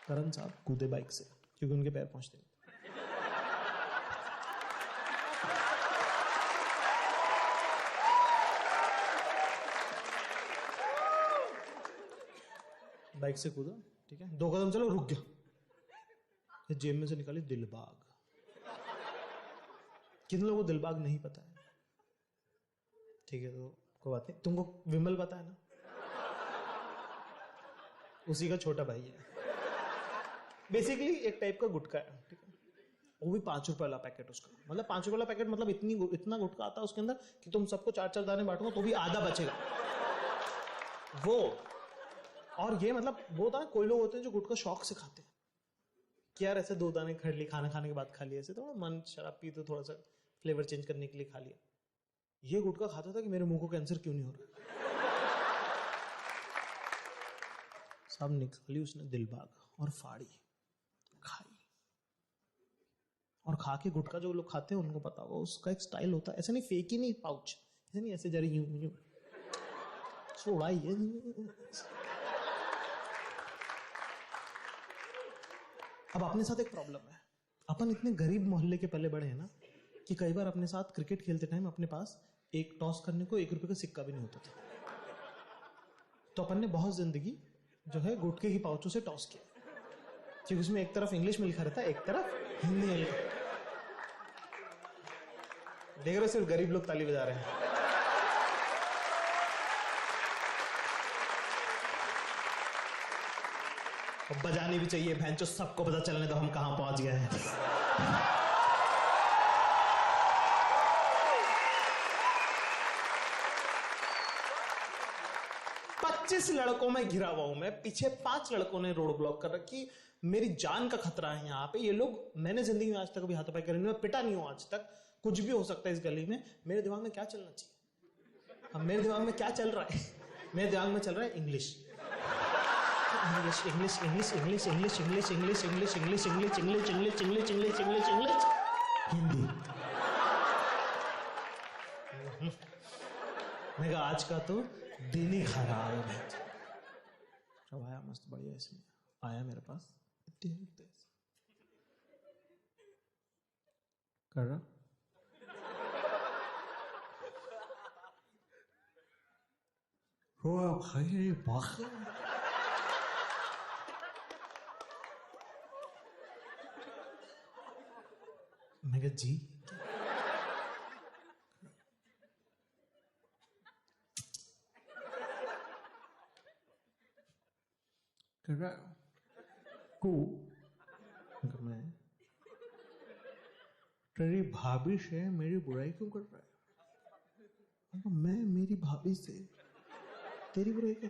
करण साहब कूदे बाइक से क्योंकि उनके पैर पहुंचते नहीं। बाइक से कूदा, ठीक है, 2 कदम चलो रुक गया। जेब में से निकाली दिलबाग। किन लोगों को दिलबाग नहीं पता है, ठीक है, तो कोई बात नहीं। तुमको विमल पता है ना, उसी का छोटा भाई है। बेसिकली एक टाइप का गुटखा है, ठीक है, वो भी 5 रुपए वाला पैकेट उसका। मतलब 5 रुपए वाला पैकेट मतलब इतना गुटखा आता है उसके अंदर कि तुम सबको 4-4 दाने बांटोगे तो भी आधा बचेगा वो। और ये मतलब वो होता है, कोई लोग होते हैं जो गुटखा शौक से खाते हैं कि यार ऐसे 2 दाने खा ली, खाना खाने के बाद खा लिया, ऐसे थोड़ा मन शराब पी तो थोड़ा सा फ्लेवर चेंज करने के लिए खा लिया। ये गुटखा खाता था कि मेरे मुंह को कैंसर क्यों नहीं हो रहा। सब निकाली उसने दिलबाग और फाड़ी खाई। और खा के गुटखा जो लोग खाते हैं उनको पता होगा उसका एक स्टाइल होता है, ऐसे नहीं फेंक ही नहीं पाउच, ऐसे नहीं, ऐसे जरा यूं यूं उड़ाइए। अब अपने साथ एक प्रॉब्लम है, अपन इतने गरीब मोहल्ले के पले बड़े हैं ना कि कई बार अपने साथ क्रिकेट खेलते टाइम अपने पास एक टॉस करने को 1 रुपए का सिक्का भी नहीं होता था। तो अपन ने बहुत जिंदगी जो है गुटके की पाउचों से टॉस किया, क्योंकि उसमें एक तरफ इंग्लिश में लिखा रहता है, एक तरफ हिंदी में लिखा। देख रहे सिर्फ गरीब लोग ताली बजा रहे हैं। बजानी भी चाहिए, भैंचो सबको पता चलने दो हम कहां पहुंच गए हैं। 25 लड़कों में घिरा हुआ हूं मैं, पीछे 5 लड़कों ने रोड ब्लॉक कर रखी, मेरी जान का खतरा है यहाँ पे। ये लोग, मैंने जिंदगी में आज तक कभी हाथापाई करी नहीं, मैं पिटा नहीं हूं आज तक, कुछ भी हो सकता है इस गली में। मेरे दिमाग में क्या चलना चाहिए? अब मेरे दिमाग में क्या चल रहा है? मेरे दिमाग में चल रहा है English English English English English English English English English English English English English English English English English Hindi. मैं कहा आज का तो दिन ही खराब है। जब आया मस्त बढ़िया, इसमें आया मेरे पास कर रहा भाई बाकी मैं कहा जी कर रहा को मैं तेरी भाभी से मेरी बुराई क्यों कर रहा है? मैं मेरी भाभी से तेरी बुराई कर?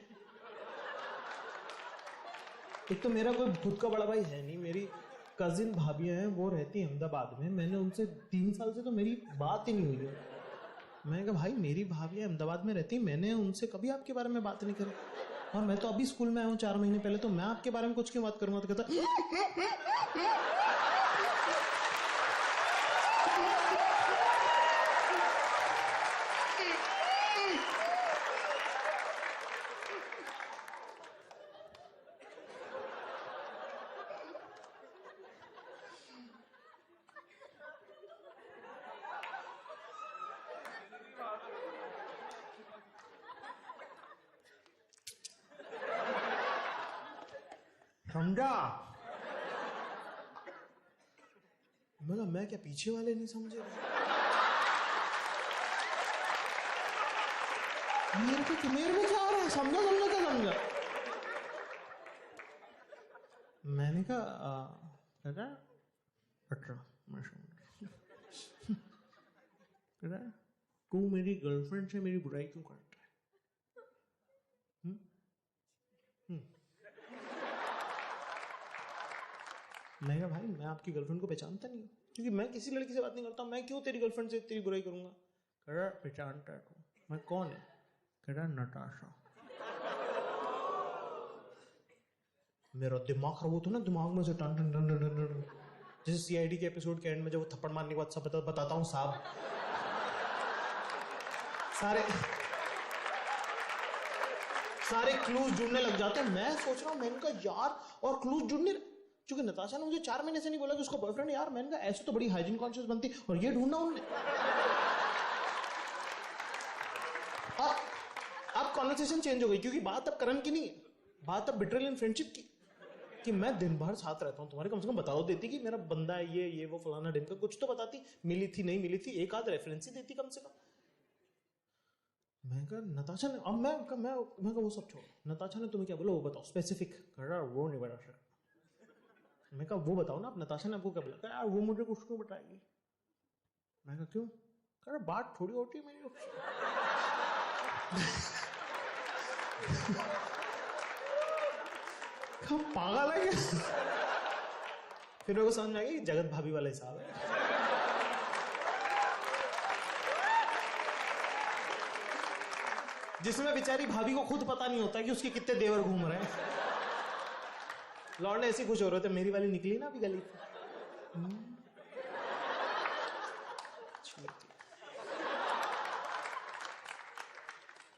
एक तो मेरा कोई खुद का बड़ा भाई है नहीं, मेरी कजिन भाभियां हैं, वो रहती है अहमदाबाद में। मैंने उनसे 3 साल से तो मेरी बात ही नहीं हुई है। मैंने कहा भाई मेरी भाभियां अहमदाबाद में रहती, मैंने उनसे कभी आपके बारे में बात नहीं करी, और मैं तो अभी स्कूल में आया हूँ 4 महीने पहले, तो मैं आपके बारे में कुछ क्यों बात करूंगा? तो कहता समझा? मतलब मैं क्या पीछे वाले नहीं समझे? मेरे में क्या आ रहा है? समझा क्या समझा? मैंने कहा अच्छा मैं समझ। तू मेरी गर्लफ्रेंड से मेरी बुराई क्यों करता है? मैं कहा भाई मैं आपकी गर्लफ्रेंड को पहचानता नहीं हूँ, क्योंकि मैं किसी लड़की से बात नहीं करता, मैं क्यों तेरी गर्लफ्रेंड से तेरी बुराई करूंगा? कह रहा पहचानता है तू? मैं कौन है? कह रहा नताशा। मेरा दिमाग खराब होता है ना, दिमाग में से टन टन टन टन टन, जैसे सीआईडी के एपिसोड के एंड में जब वो थप्पड़ मारने के बाद सब बताता हूँ साहब, सारे क्लूज जुड़ने लग जाते हैं। मैं सोच रहा हूँ, मैंने कहा यार, और क्लूज जुड़ने, क्योंकि नताशा ने मुझे 4 महीने से नहीं बोला कि उसका बॉयफ्रेंड, यार मैंने कहा ऐसे तो बड़ी हाइजीन कॉन्शियस बनती, और ये ढूंढना उन्होंने। अब कॉन्वर्सेशन चेंज हो गई, क्योंकि बात अब करण की नहीं है, बात अब बिट्रेयल इन फ्रेंडशिप की, कि मैं दिन भर साथ रहता हूँ तुम्हारे, कम से कम बता देती कि मेरा बंदा है ये वो फलाना ढिमका, कुछ तो बताती, मिली थी नहीं मिली थी, एक आध रेफरेंस ही देती कम से कम। मैं कहा नताशा ने, अब मैं कहा वो सब छोड़, नताशा ने तुम्हें क्या बोला वो बताओ स्पेसिफिक। कर रहा वो नहीं बता सकता। मैं कहा वो बताओ ना, अब नताशा ने आपको क्या बोला? यार वो मुझे कुछ क्यों बताएगी? मैं कहा क्यों? कह रहा बात थोड़ी होती है मेरी उससे। पागल है क्या? फिर मेरे को समझ में आ गया कि जगत भाभी वाला हिसाब है। जिसमें बेचारी भाभी को खुद पता नहीं होता कि उसके कितने देवर घूम रहे हैं। लौंडे ऐसे खुश हो रहे थे, मेरी वाली निकली ना अभी गली।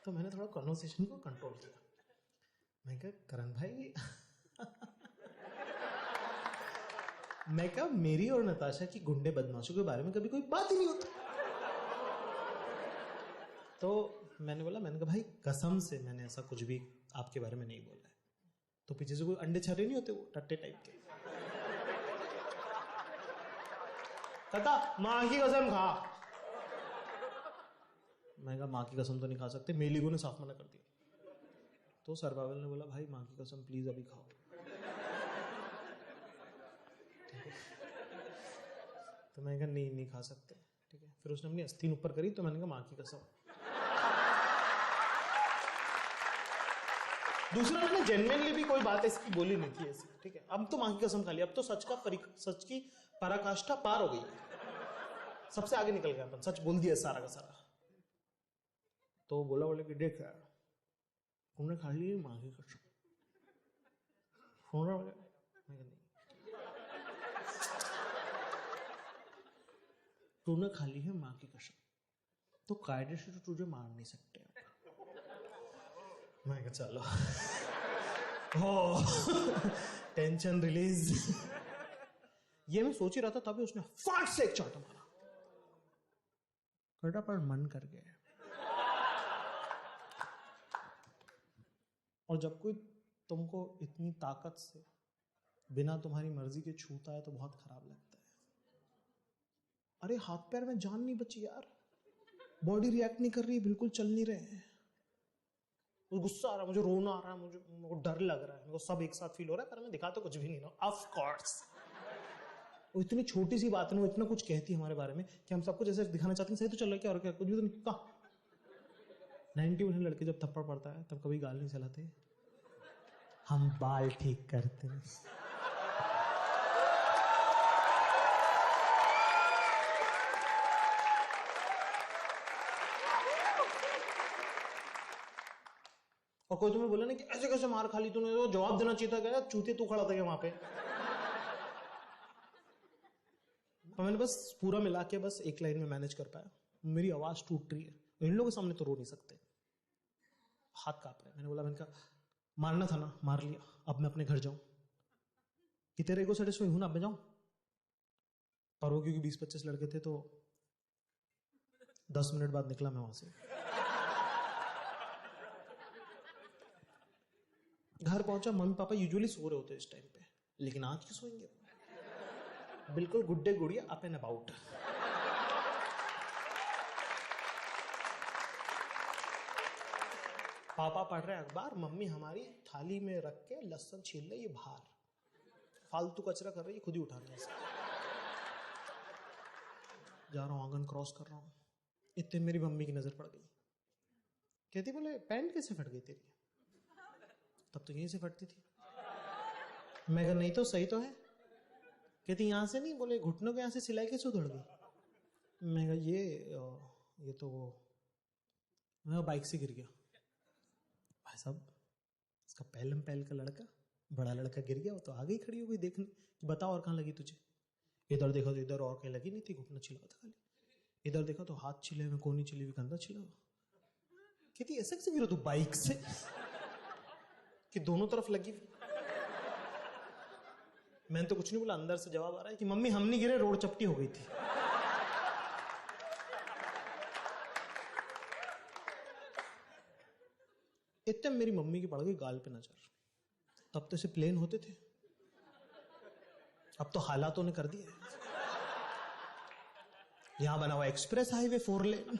तो मैंने थोड़ा कन्वर्सेशन को कंट्रोल किया। मैं कहा करण भाई मैं कहा मेरी और नताशा की गुंडे बदमाशों के बारे में कभी कोई बात ही नहीं होती। तो मैंने कहा भाई कसम से मैंने ऐसा कुछ भी आपके बारे में नहीं बोला है। तो पीछे से कोई अंडे छर्रे नहीं होते वो टट्टे टाइप के, कहता माँ की कसम खा। मैं कहा माँ की कसम तो नहीं खा सकते, मेलिगो ने साफ मना कर दिया। तो सरवाइवल ने बोला भाई माँ की कसम प्लीज अभी खाओ। तो मैंने कहा नहीं खा सकते, ठीक है। फिर उसने अपनी आस्तीन ऊपर करी तो मैंने कहा माँ की कसम। दूसरा मैंने जेन्युइनली भी कोई बात ऐसी बोली नहीं थी ऐसी, ठीक है। अब तो माँ की कसम खा लिया, अब तो सच की पराकाष्ठा पार हो गई, सबसे आगे निकल गया अपन, सच बोल दिया सारा का सारा। तो बोले कि देख यार तुमने खा ली माँ की कसम, सुन रहा है? तूने खा ली है माँ की कसम तो कायदे से तो तुझे मार नहीं सकते। मैं कहा चलो हो टेंशन रिलीज। ये मैं सोच ही रहा था तभी उसने फाट से एक चाटा मारा, कटा पर मन कर गया। और जब कोई तुमको इतनी ताकत से बिना तुम्हारी मर्जी के छूता है तो बहुत खराब लगता है। अरे हाथ पैर में जान नहीं बची यार, बॉडी रिएक्ट नहीं कर रही, बिल्कुल चल नहीं रहे हैं। मुझे गुस्सा आ रहा है, मुझे रोना आ रहा है, मुझे डर लग रहा है, मेरे को सब एक साथ फील हो रहा है, पर मैं दिखा तो कुछ भी नहीं रहा। ऑफ कोर्स वो इतनी छोटी सी बात है, वो इतना कुछ कहती है हमारे बारे में कि हम सबको जैसे दिखाना चाहते हैं सही तो चल रहा है क्या, और क्या कुछ भी तो नहीं। कहा 90% लड़के जब थप्पड़ पड़ता है तब कभी गाल नहीं चलाते, हम बाल ठीक करते हैं। और कोई तुम्हें बोला ना कि ऐसे कैसे मार खा ली तूने, तो जवाब देना चाहिए था क्या, चूते तू खड़ा था क्या वहां पे। तो मैंने बस पूरा मिला के बस एक लाइन में मैनेज कर पाया। मेरी आवाज टूट रही है, इन लोगों के सामने तो रो नहीं सकते, हाथ कांप रहे। मैंने कहा मारना था ना, मार लिया, अब मैं अपने घर जाऊं कि तेरे ईगो सेटिस्फाई हूं ना, अब मैं जाऊं। पर वो क्योंकि 20-25 लड़के थे तो 10 मिनट बाद निकला मैं वहां से। घर पहुंचा, मम्मी पापा यूजुअली सो रहे होते इस टाइम पे, लेकिन आज क्यों सोएंगे, बिल्कुल गुड्डे गुड़िया अप एंड अबाउट। पापा पढ़ रहे अखबार, मम्मी हमारी थाली में रख के लहसुन छील रही है बाहर, फालतू कचरा कर रही है, खुद ही उठा रही है। जा रहा हूं आंगन क्रॉस कर रहा हूं, इतने मेरी मम्मी की नजर पड़ गई। कहती बोले पैंट कैसे फट गई तेरी, तब तो यहीं से फटती थी। मैं कहा नहीं तो सही तो है। कहती यहां से नहीं, बोले घुटनों के यहां से सिलाई कैसे उधड़ गई। मैं कहा ये तो मैं बाइक से गिर गया। भाई साहब इसका पहलम पहल का लड़का, बड़ा लड़का गिर गया, वो तो आगे ही खड़ी हो गई देखने कि बताओ और कहाँ लगी तुझे। इधर देखा तो इधर और कहीं लगी नहीं थी, घुटना छिला था खाली। इधर देखा तो हाथ छिले हुए, कोनी छिली हुई, कंधा छिला हुआ। कहती ऐसा कैसे गिरा तू बाइक से कि दोनों तरफ लगी। मैंने तो कुछ नहीं बोला, अंदर से जवाब आ रहा है कि मम्मी हम नहीं गिरे, रोड चपटी हो गई थी। इतने मेरी मम्मी की पड़ गई गाल पे नजर। तब तो इसे प्लेन होते थे, अब तो हालातों ने कर दिया। यहां बना हुआ एक्सप्रेस हाईवे 4 लेन।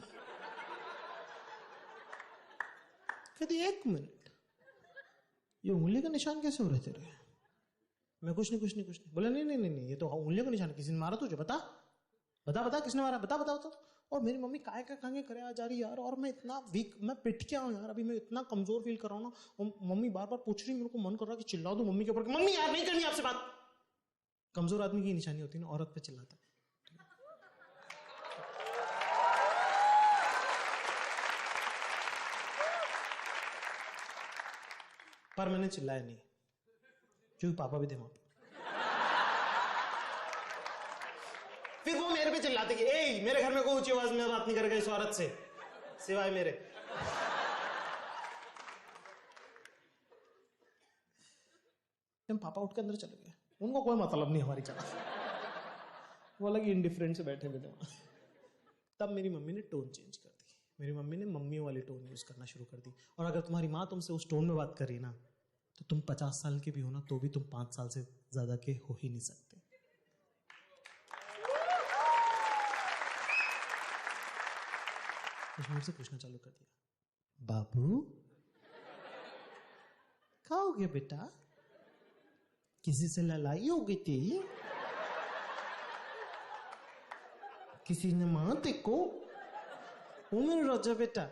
कहती 1 मिनट, ये उंगली का निशान कैसे हो रहे तेरे। मैं कुछ नहीं। बोले नहीं, ये तो उंगली का निशान, किसी ने मारा तुझे, बता किसने मारा, बता। और मेरी मम्मी काय का खांगे करे जा रही यार, और मैं इतना वीक, मैं पिट क्या हूं यार, अभी मैं इतना कमजोर फील कर रहा हूं ना। और मम्मी बार बार पूछ रही, मेरे को मन कर रहा कि चिल्ला दूं मम्मी के ऊपर, मम्मी यार नहीं करनी आपसे बात। कमजोर आदमी की निशानी होती है ना, औरत पे चिल्लाता है। पर मैंने चिल्लाया नहीं, क्योंकि पापा भी थे वहां पे। फिर वो मेरे पे चिल्लाते कि ए मेरे घर में कोई ऊंची आवाज में बात नहीं करेगा इस औरत से सिवाय मेरे। हम पापा उठ के अंदर चले गए, उनको कोई मतलब नहीं हमारी चाल से, वो अलग इंडिफरेंट से बैठे हुए थे वहां। तब मेरी मम्मी ने टोन चेंज कर दी, मेरी मम्मी ने मम्मी वाली टोन यूज करना शुरू कर दी। और अगर तुम्हारी माँ तुमसे उस टोन में बात कर रही ना, तो तुम 50 साल के भी हो ना, तो भी तुम 5 साल से ज्यादा के हो ही नहीं सकते। उसने मुझसे पूछना चालू कर दिया, बाबू खाओगे बेटा, किसी से लड़ाई हो गई थी, किसी ने मां देखो, वो मेरे राजा बेटा,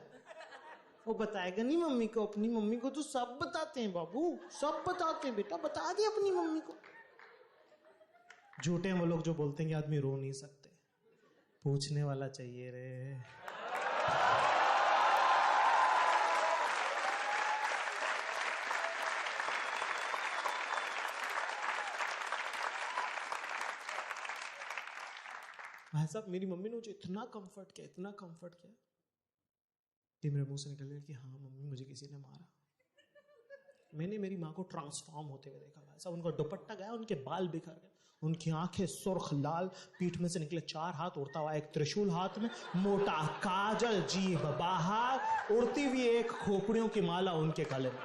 वो बताएगा नहीं मम्मी को, अपनी मम्मी को तो सब बताते हैं बाबू, सब बताते हैं बेटा, बता दे अपनी मम्मी को। झूठे हैं वो लोग जो बोलते हैं कि आदमी रो नहीं सकते, पूछने वाला चाहिए रे। भाई साहब, मेरी मम्मी ने मुझे इतना कंफर्ट किया, इतना कंफर्ट किया कि मेरे मुंह से निकल गया कि हाँ मम्मी, मुझे किसी ने मारा। मैंने मेरी माँ को ट्रांसफॉर्म होते हुए देखा भाई साहब। उनका दुपट्टा गया, उनके बाल बिखर गए, उनकी आंखें सुर्ख लाल, पीठ में से निकले 4 हाथ, उड़ता हुआ एक त्रिशूल हाथ में, मोटा काजल, जीभ बाहर, उड़ती हुई एक खोपड़ियों की माला उनके गले में।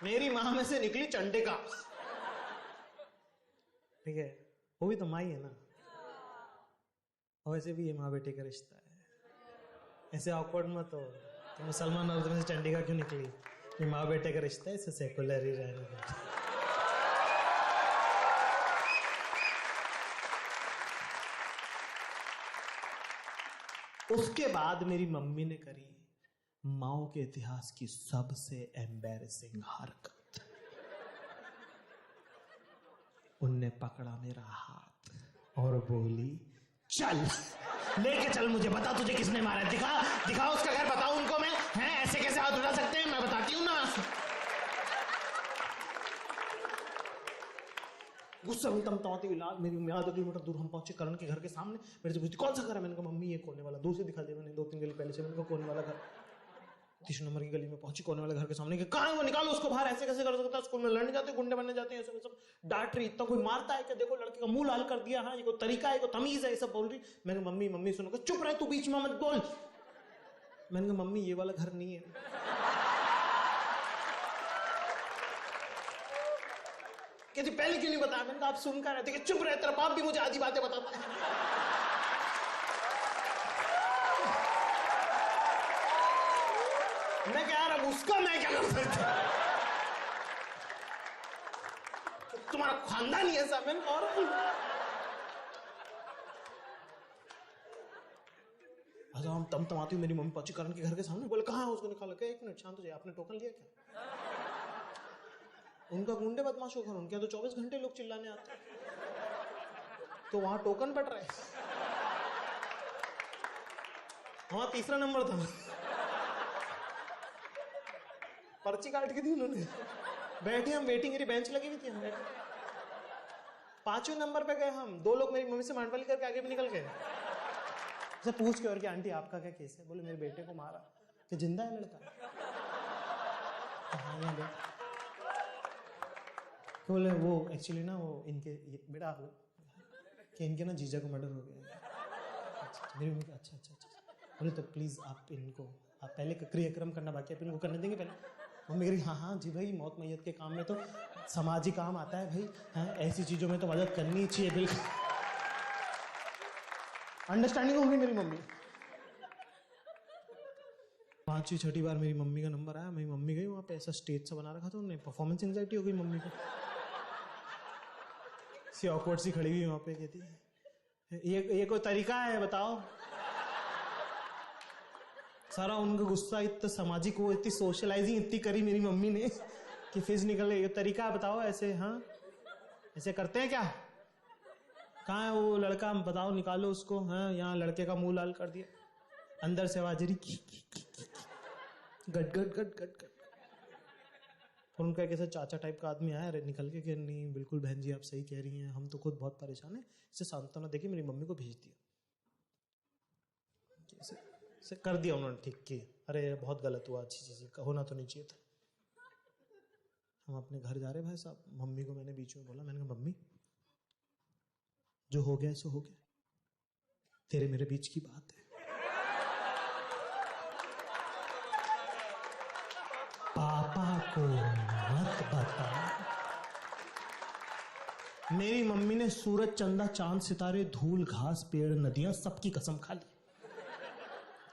मेरी माँ में से निकली चंडिका। ठीक है, वो भी तो माँ ही है ना। और वैसे भी ये माँ बेटे का रिश्ता है, ऐसे ऑकवर्ड मत हो। तो मुसलमान औरत में से चंडिका क्यों निकली? ये माँ बेटे का रिश्ता है, इसे सेकुलर ही रहने दो। उसके बाद मेरी मम्मी ने करी माओ के इतिहास की सबसे एम्बैरेसिंग हरकत। उनने पकड़ा मेरा हाथ और बोली, चल लेके चल मुझे, बता तुझे किसने मारा, दिखा उसका घर, बताओ उनको मैं, हैं ऐसे कैसे हाथ उठा सकते हैं, मैं बताती हूँ ना। गुस्सा में तमतमाती हुई मेरी मम्मी आधा किलोमीटर दूर हम पहुंचे करण के घर के सामने। मेरे से पूछती कौन सा घर है, मैंने कहा मम्मी ये कोने वाला। दूर से दिखा दिया मैंने, 2-3 गली पहले से, मैंने कहा कोने वाला घर। 3 नंबर की गली में पहुंची, कोने वाले घर के सामने, कहाँ है वो, निकालो उसको बाहर, ऐसे कैसे कर सकता है, स्कूल में लड़ने जाते, गुंडे बनने जाते हैं, सब डांट रही। इतना कोई मारता है क्या, देखो लड़के का मुंह लाल कर दिया, हाँ ये कोई तरीका है, कोई तमीज है, ये सब बोल रही। मैंने कहा मम्मी मम्मी सुनो, चुप रहे तू, बीच में मत बोल। मैंने कहा मम्मी ये वाला घर नहीं है। कहती पहले क्यों नहीं बताया? मैंने कहा आप सुनकर रहते कि चुप रहे, तेरा बाप भी मुझे आधी बातें बताता है। मैं क्या यार, अब उसका मैं क्या कर सकता, तुम्हारा खानदान ही ऐसा। मैंने और अच्छा हम तमतमाती हूँ, मेरी मम्मी पहुंची करण के घर के सामने, बोले कहाँ है उसको, निकाला क्या? 1 मिनट शांत हो जाए, आपने टोकन लिया क्या? उनका गुंडे बदमाशों घर, उनके तो 24 घंटे लोग चिल्लाने आते हैं, तो वहां टोकन बट रहा है। वहां 3रा नंबर था, पर्ची काट के दी उन्होंने। बैठे हम, वेटिंग एरिया बेंच लगी हुई थी, हम बैठे। 5वें नंबर पे गए हम, 2 लोग मेरी मम्मी से मांडवाली करके आगे भी निकल गए। से पूछ के और कि आंटी आपका क्या केस है? बोले मेरे बेटे को मारा। कि जिंदा है लड़का? हाँ, तो बोले वो एक्चुअली ना वो इनके बेटा कि इनके ना जीजा को मर्डर हो गया। अच्छा, मेरी मम्मी अच्छा अच्छा अच्छा। बोले तो प्लीज़ आप इनको, आप पहले क्रियाक्रम करना बाकी, आप इनको करने देंगे पहले? मम्मी कह रही हाँ हाँ जी भाई, मौत मैयत के काम में तो समाजी काम आता है भाई, हाँ ऐसी चीज़ों में तो मदद करनी ही चाहिए, बिल्कुल। अंडरस्टैंडिंग होगी मेरी मम्मी। 5वीं 6ठी बार मेरी मम्मी का नंबर आया, मेरी मम्मी गई वहाँ पे, ऐसा स्टेज सा बना रखा था उन्होंने, परफॉर्मेंस एंजाइटी हो गई मम्मी को। सी ऑकवर्ड सी खड़ी हुई वहाँ पे, कहती ये कोई तरीका है बताओ? सारा उनका गुस्सा इतना सामाजिक, वो इतनी सोशलाइजिंग इतनी करी मेरी मम्मी ने कि फिर निकल गई। ये तरीका बताओ ऐसे, हाँ ऐसे करते हैं क्या? कहाँ है वो लड़का, बताओ निकालो उसको। हाँ यहाँ लड़के का मुंह लाल कर दिया, अंदर से आवाज रही गट गट गट गट गट। और उनका एक ऐसा चाचा टाइप का आदमी आया निकल के कि नहीं बिल्कुल बहन जी आप सही कह रही हैं, हम तो खुद बहुत परेशान हैं, इसे सांत्वना देके मेरी मम्मी को भेज दिया। कैसे से कर दिया उन्होंने, ठीक किया, अरे बहुत गलत हुआ, अच्छी चीज होना तो नहीं चाहिए था। हम अपने घर जा रहे भाई साहब, मम्मी को मैंने बीच में बोला, मैंने कहा मम्मी जो हो गया सो हो गया, तेरे मेरे बीच की बात है, पापा को मत बता। मेरी मम्मी ने सूरज चंदा चांद सितारे धूल घास पेड़ नदियां सबकी कसम खा ली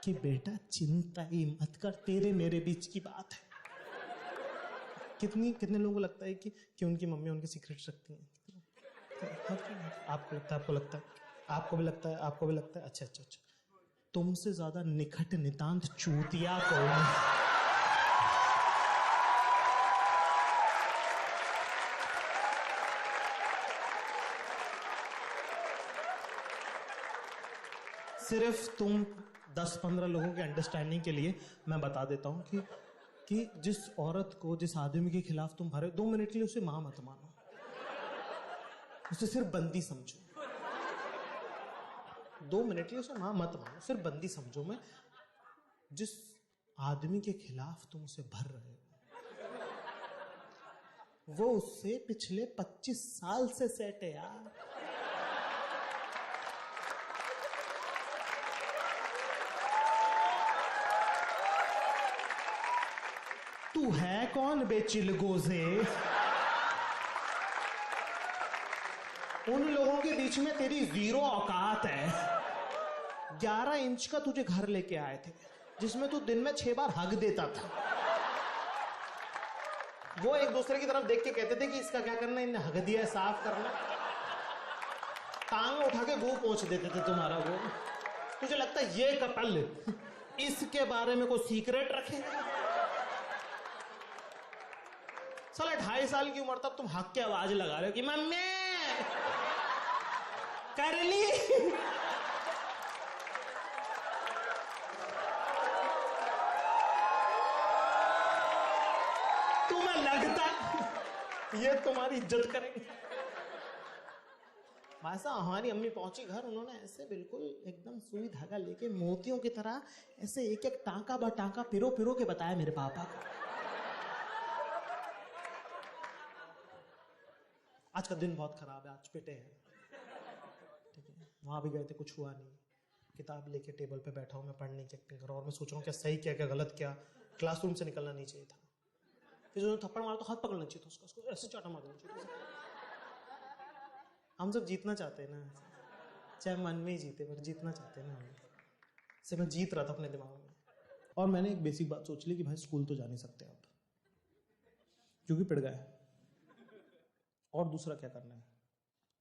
कि बेटा चिंता ही मत कर, तेरे मेरे बीच की बात है। कितने लोगों को लगता है कि उनकी मम्मी उनके सीक्रेट्स रखती हैं? आपको लगता है, आपको लगता है, आपको भी लगता है, आपको भी लगता है। अच्छा, तुमसे ज्यादा निकट नितांत चूतिया कौन है? सिर्फ तुम 10-15 लोगों के अंडरस्टैंडिंग के लिए मैं बता देता हूं कि जिस औरत को, जिस आदमी के खिलाफ तुम भरे, 2 मिनट के लिए उसे मां मत मानो, उसे सिर्फ बंदी समझो। 2 मिनट के लिए उसे मां मत मानो, सिर्फ बंदी समझो। मैं जिस आदमी के खिलाफ तुम उसे भर रहे हो, वो उससे पिछले 25 साल से सेट है यार। तू है कौन बेचिलगोज़े? उन लोगों के बीच में तेरी 0 औकात है। 11 इंच का तुझे घर लेके आए थे जिसमें तू दिन में 6 बार हग देता था। वो एक दूसरे की तरफ देख के कहते थे कि इसका क्या करना, इन्हें हग दिया है, साफ करना। टांग उठा के गू पोंछ देते थे तुम्हारा वो। तुझे लगता है ये कपल इसके बारे में कोई सीक्रेट रखेगा? साला 2.5 साल की उम्र तक तुम हक के आवाज लगा रहे हो कि मम्मी कर ली। तुम्हें लगता ये तुम्हारी इज्जत करेंगे? वैसा हमारी अम्मी पहुंची घर, उन्होंने ऐसे बिल्कुल एकदम सुई धागा लेके मोतियों की तरह ऐसे एक एक टांका ब टांका पिरो पिरो के बताया मेरे पापा को। आज का दिन बहुत खराब है, आज पिटे हैं, ठीक है। वहां भी गए थे, कुछ हुआ नहीं। किताब लेके टेबल पे बैठा हूँ मैं, पढ़ने की एक्टिंग कर रहा हूँ और मैं सोच रहा हूँ क्या सही क्या क्या गलत क्या। क्लासरूम से निकलना नहीं चाहिए था। फिर जो थप्पड़ मारा तो हाथ पकड़ना चाहिए था उसका, उसको ऐसे चाटा मार देना चाहिए था। हम सब जीतना चाहते हैं ना, चाहे मन में ही जीते पर जीतना चाहते हैं ना हम। से मैं जीत रहा था अपने दिमाग में, और मैंने एक बेसिक बात सोच ली कि भाई स्कूल तो जा नहीं सकते आप, क्योंकि पिट गए। और दूसरा क्या करना है,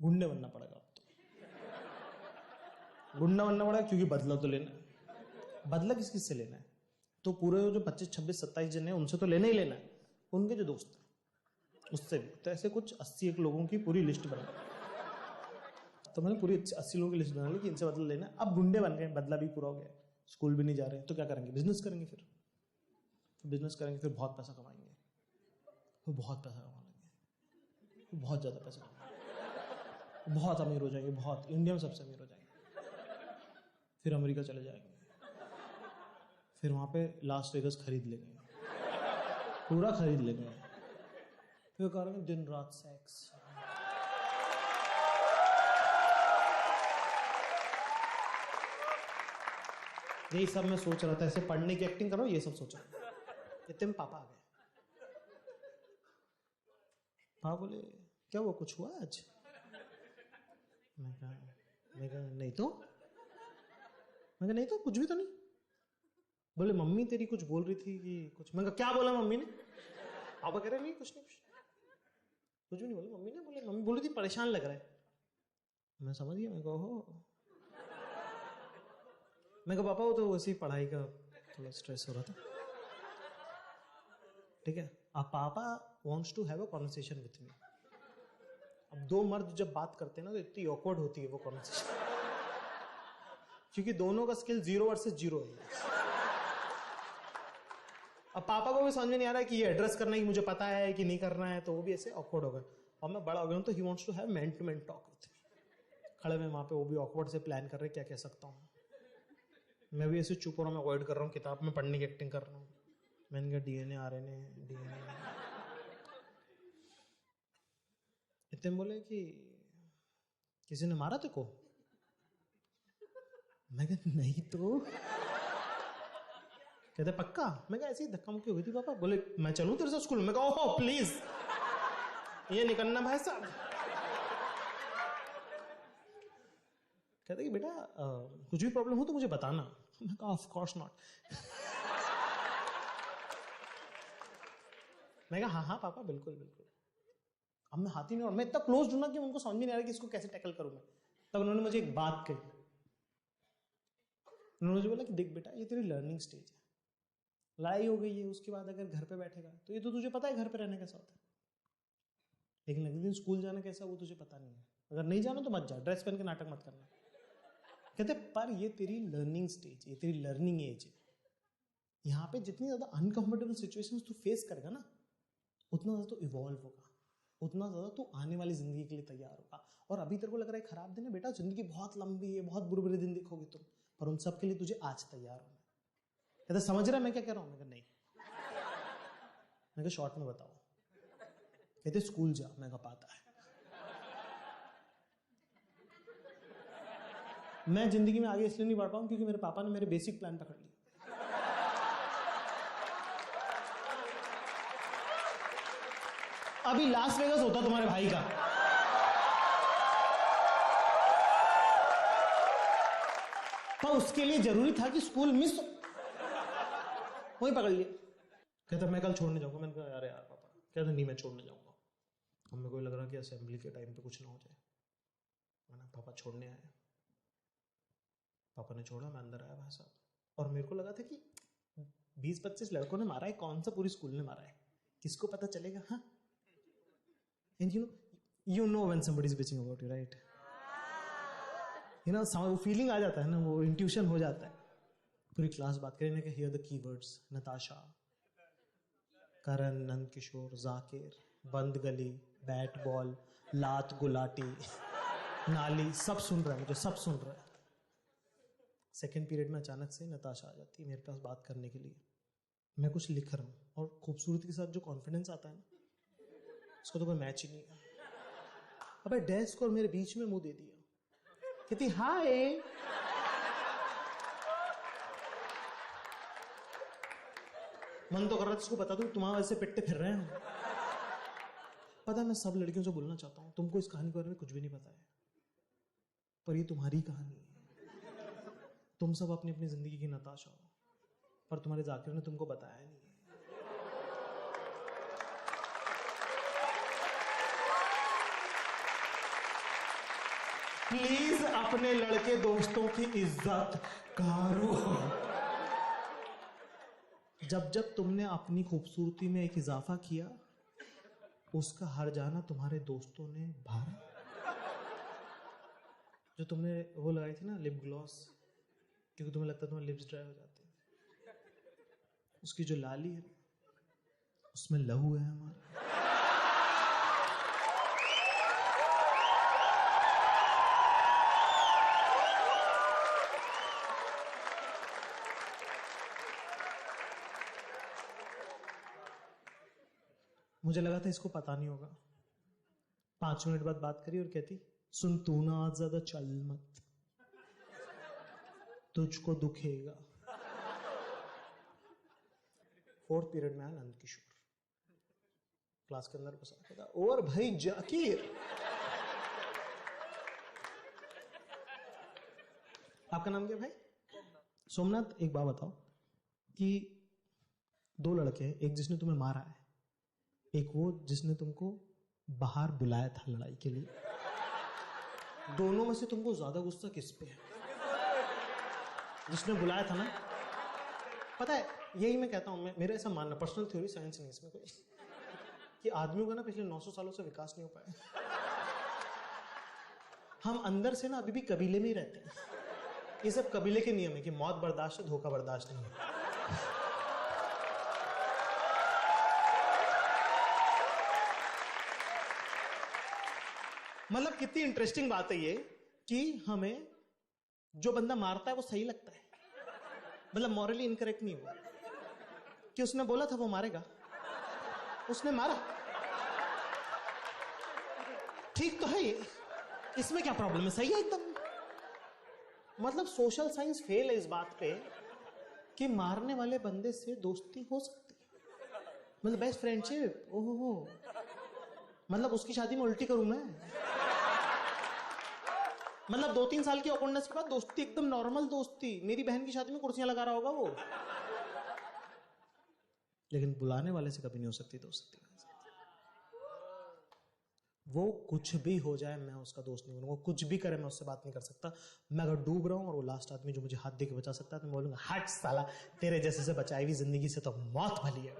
गुंडे बनना पड़ेगा अब तो। गुंडा बनना पड़ेगा क्योंकि बदला तो लेना है। बदला किस किस से लेना है? तो पूरे जो 25, 26, 27 जन है उनसे तो लेना ही लेना है, उनके जो दोस्त हैं उससे भी। तो ऐसे कुछ 81 लोगों की पूरी लिस्ट बना, तो मैंने पूरी 80 लोगों की लिस्ट बना ली कि इनसे बदला लेना है। अब गुंडे बन गए, बदला भी पूरा हो गया, स्कूल भी नहीं जा रहे, तो क्या करेंगे? बिजनेस करेंगे। फिर बिजनेस करेंगे, फिर बहुत पैसा कमाएंगे, फिर बहुत पैसा कमा लेंगे, बहुत ज्यादा पैसा कमाएंगे, बहुत अमीर हो जाएंगे, बहुत, इंडिया में सबसे अमीर हो जाएंगे। फिर अमेरिका चले जाएंगे, फिर वहां पे लास वेगस खरीद लेंगे, पूरा खरीद लेंगे, फिर करेंगे दिन रात सेक्स। यही सब मैं सोच रहा था, ऐसे पढ़ने की एक्टिंग करो, ये सब सोच रहा था। इतने में पापा आ गए। पापा बोले क्या हुआ, कुछ हुआ आज? मैं कहा नहीं तो। मैं कहा नहीं तो, कुछ भी तो नहीं। बोले मम्मी तेरी कुछ बोल रही थी कि कुछ। मैं कहा क्या बोला मम्मी ने? पापा कह रहे नहीं कुछ नहीं, कुछ भी नहीं बोला मम्मी ने। बोले मम्मी बोल रही थी परेशान लग रहा है। मैं समझ गया, मैं कहा हो। मैं कहा पापा वो तो वैसे ही पढ़ाई का थोड़ा स्ट्रेस हो रहा था, ठीक है। अब papa wants to have a conversation with me. अब दो मर्द जब बात करते हैं ना तो इतनी ऑकवर्ड होती है वो कॉन्वर्सेशन, क्योंकि दोनों का स्किल 0 वर्सेस 0 है। अब पापा को भी समझ में नहीं आ रहा है कि ये एड्रेस करना ही मुझे पता है कि नहीं करना है, तो वो भी ऐसे ऑकवर्ड हो गए। और मैं बड़ा हो गया हूं, तो he wants to have man to man talk with me. खड़े में वहां पे वो भी ऑकवर्ड से प्लान कर रहे क्या कह सकता हूँ। मैं भी ऐसे चुप हो रहा हूँ, मैं अवॉइड कर रहा हूँ, किताब में पढ़ने की एक्टिंग कर रहा हूँ। मैंने कहा DNA RNA DNA। इतने बोले कि किसी ने मारा तेको? मैं कहा नहीं तो। कहते पक्का? मैं कहा ऐसी धक्का मुक्की हुई थी पापा। बोले मैं चलूं तेरे साथ स्कूल में? मैं कहा ओहो प्लीज, ये निकलना भाई साहब। कहते कि बेटा कुछ भी प्रॉब्लम हो तो मुझे बताना। मैं कहा ऑफ कोर्स नॉट। मैं कहा हाँ हाँ पापा बिल्कुल बिल्कुल। अब मैं हाथ ही नहीं, और मैं इतना क्लोज हूं ना कि उनको समझ में नहीं आ रहा कि इसको कैसे टैकल करूं मैं। तब उन्होंने मुझे एक बात कही। उन्होंने मुझे बोला कि देख बेटा, ये तेरी लर्निंग स्टेज है, लड़ाई हो गई है, उसके बाद अगर घर पे बैठेगा तो ये तो तुझे पता है घर पे रहना कैसा होता है, लेकिन अगले दिन स्कूल जाना कैसा वो तुझे पता नहीं है। अगर नहीं जाना तो मत जा, ड्रेस पहन के नाटक मत करना। कहते पर ये तेरी लर्निंग स्टेज, ये तेरी लर्निंग एज है। यहाँ पे जितनी ज्यादा अनकंफर्टेबल सिचुएशंस तू फेस करेगा ना, उतना ज्यादा तो इवॉल्व होगा, उतना ज्यादा तो आने वाली जिंदगी के लिए तैयार होगा। और अभी तेरे को लग रहा है खराब दिन है, बेटा जिंदगी बहुत लंबी है, बहुत बुरे बुरे दिन देखोगे तुम, पर उन सब के लिए तुझे आज तैयार होना है। कहते समझ रहा मैं क्या कह रहा हूं? मैं कहा नहीं। मैं कहा शॉर्ट में बताओ। कहते स्कूल जा। मैं कहा पाता है। मैं जिंदगी में आगे इसलिए नहीं बढ़ पाऊं क्योंकि मेरे पापा ने मेरे बेसिक प्लान पकड़ लिया। अभी लास वेगास होता तुम्हारे भाई का, पर उसके लिए जरूरी था कि स्कूल मिस वही पकड़ लिया। कहता मैं कल छोड़ने जाऊंगा। मैंने कहा यार पापा। कहता नहीं मैं छोड़ने जाऊंगा। अब मेरे को लग रहा कि असेंबली के टाइम पे कुछ ना हो जाए। मैंने पापा छोड़ने आए। पापा ने छोड़ा, मैं अंदर आया भाई साहब, और मेरे को लगा था कि 20-25 लड़कों ने मारा है, कौन सा पूरी स्कूल ने मारा है, किसको पता चलेगा। हाँ, and you know when somebody is bitching about you, right? वो फीलिंग आ जाता है ना, वो इंट्यूशन हो जाता है। पूरी क्लास बात करें कि हियर द कीवर्ड्स, नताशा, करण, नंद किशोर, जाकिर, बंद गली, बैट बॉल, लात गुलाटी, नाली, सब सुन रहा है मुझे, सब सुन रहा है। सेकेंड पीरियड में अचानक से नताशा आ जाती है मेरे पास बात करने के लिए। मैं कुछ लिख रहा हूँ और खूबसूरती के साथ जो कॉन्फिडेंस आता है ना, उसका तो कोई मैच ही नहीं है। अबे डेस्क और मेरे बीच में मुंह दे दिया। कहती हाय। मन तो कर रहा था इसको बता दूं तुम्हारे वैसे पिट्टे फिर रहे हैं। पता है मैं सब लड़कियों से बोलना चाहता हूं, तुमको इस कहानी के बारे में कुछ भी नहीं पता है, पर ये तुम्हारी कहानी है। तुम सब अपनी अपनी जिंदगी की नताशा हो, पर तुम्हारे जाकिर ने तुमको बताया नहीं। प्लीज अपने लड़के दोस्तों की इज्जत करो। जब जब तुमने अपनी खूबसूरती में एक इजाफा किया, उसका हर जाना तुम्हारे दोस्तों ने भरा। जो तुमने वो लगाई थी ना लिप ग्लॉस, क्योंकि तुम्हें लगता तुम्हारे लिप्स ड्राई हो जाते हैं, उसकी जो लाली है उसमें लहू है हमारा। मुझे लगा था इसको पता नहीं होगा। 5 मिनट बाद बात करी और कहती सुन तू ना आज ज्यादा चल मत, तुझको दुखेगा। 4th पीरियड में आया नंद किशोर क्लास के अंदर घुसा, कहता और भाई जाकिर। आपका नाम क्या भाई? सोमनाथ। एक बात बताओ कि 2 लड़के हैं, एक जिसने तुम्हें मारा है, एक वो जिसने तुमको बाहर बुलाया था लड़ाई के लिए, दोनों में से तुमको ज्यादा गुस्सा किस पे है? जिसने बुलाया था ना। पता है यही मैं कहता हूं, मेरा ऐसा मानना, पर्सनल थ्योरी, साइंस नहीं इसमें कोई, कि आदमियों का ना पिछले 900 सालों से विकास नहीं हो पाया। हम अंदर से ना अभी भी कबीले में ही रहते हैं। ये सब कबीले के नियम है कि मौत बर्दाश्त है, धोखा बर्दाश्त नहीं है। मतलब कितनी इंटरेस्टिंग बात है ये कि हमें जो बंदा मारता है वो सही लगता है, मतलब मॉरली इनकरेक्ट नहीं हुआ कि उसने बोला था वो मारेगा, उसने मारा। ठीक तो है ये, इसमें क्या प्रॉब्लम है? सही है एकदम। मतलब सोशल साइंस फेल है इस बात पे कि मारने वाले बंदे से दोस्ती हो सकती है, मतलब बेस्ट फ्रेंडशिप। ओहो, मतलब उसकी शादी में उल्टी करूं मैं? मतलब 2-3 साल की ऑकवर्डनेस के बाद दोस्ती, एकदम नॉर्मल दोस्ती। मेरी बहन की शादी में कुर्सियां लगा रहा होगा वो, लेकिन बुलाने वाले से कभी नहीं हो सकती दोस्ती। वो कुछ भी हो जाए मैं उसका दोस्त नहीं बनूंगा, कुछ भी करे मैं उससे बात नहीं कर सकता। मैं अगर डूब रहा हूं और वो लास्ट आदमी जो मुझे हाथ दे के बचा सकता है तो मैं बोलूंगा हट साला, तेरे जैसे से बचाई हुई जिंदगी से तो मौत भली है।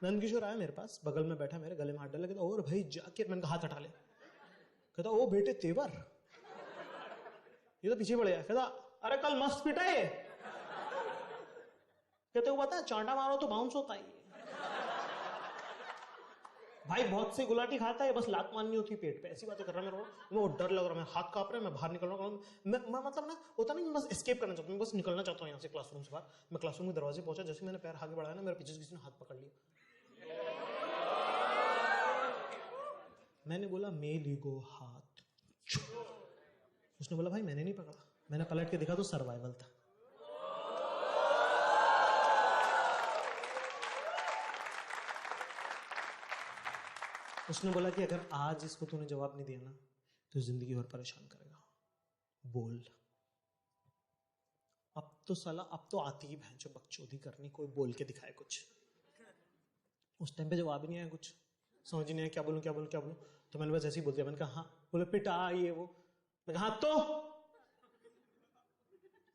नंदकिशोर आया मेरे पास, बगल में बैठा, मेरे गले में हाथ डाला, कहता और भाई जाके, मैंने कहा हाथ हटा ले। कहता ओ बेटे तेवर, ये तो पीछे पड़ गया। कहता अरे कल मस्त पिटा है। कहते को पता है चांटा मारो तो बाउंस होता है भाई, बहुत से गुलाटी खाता है, बस लात मारनी होती पेट पे। ऐसी बातें कर रहा है मेरे को, वो डर लग रहा है, मैं हाथ कांप रहा है, मैं बाहर निकल रहा हूँ। मैं मतलब ना होता नहीं, मैं बस एस्केप करना चाहता हूँ, मैं बस निकलना चाहता हूँ यहाँ से क्लासरूम से बाहर। मैं क्लासरूम के दरवाजे पहुंचा, जैसे मैंने पैर आगे बढ़ाया ना, मेरे पीछे से किसी ने हाथ पकड़ लिया। मैंने बोला मे लीगो हाथ। उसने बोला भाई मैंने नहीं पकड़ा। मैंने पलट के देखा तो सर्वाइवल था। उसने बोला कि अगर आज इसको तूने जवाब नहीं दिया ना तो जिंदगी भर परेशान करेगा, बोल। अब तो साला, अब तो आती ही भैंचो बकचोदी करनी, कोई बोल के दिखाए कुछ। उस टाइम पे जवाब ही नहीं आया, कुछ समझ नहीं आया क्या बोलूं क्या बोलूं क्या बोलूं। तो मैंने बस ऐसे ही बोल दिया। मैंने कहा हाँ। बोले पिटा ये वो। मैं कहा हाँ तो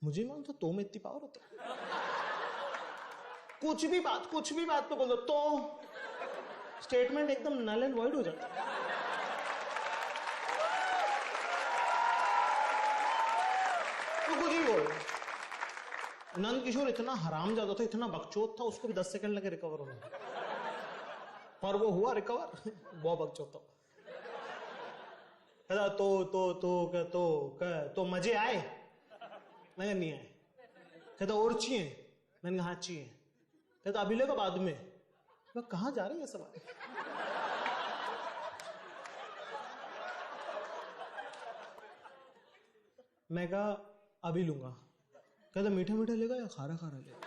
मुझे मान तो में इतनी पावर होता है, कुछ भी बात पे बोलो तो स्टेटमेंट एकदम नल एंड वॉइड हो जाता है। तो कुछ ही बोल। नंदकिशोर इतना हरामजादा था, इतना बकचोद था, उसको भी 10 सेकंड लगे रिकवर होने, पर वो हुआ रिकवर। बहुत बकचोद था। कहता तो मजे आए? मैं नहीं आए। कहता और चाहिए? मैंने कहा हाँ चाहिए। कहता अभी लेगा बाद में? मैं कहाँ जा रही है सवाल। मैं कहा अभी लूंगा। कहता मीठा मीठा लेगा या खारा खारा लेगा?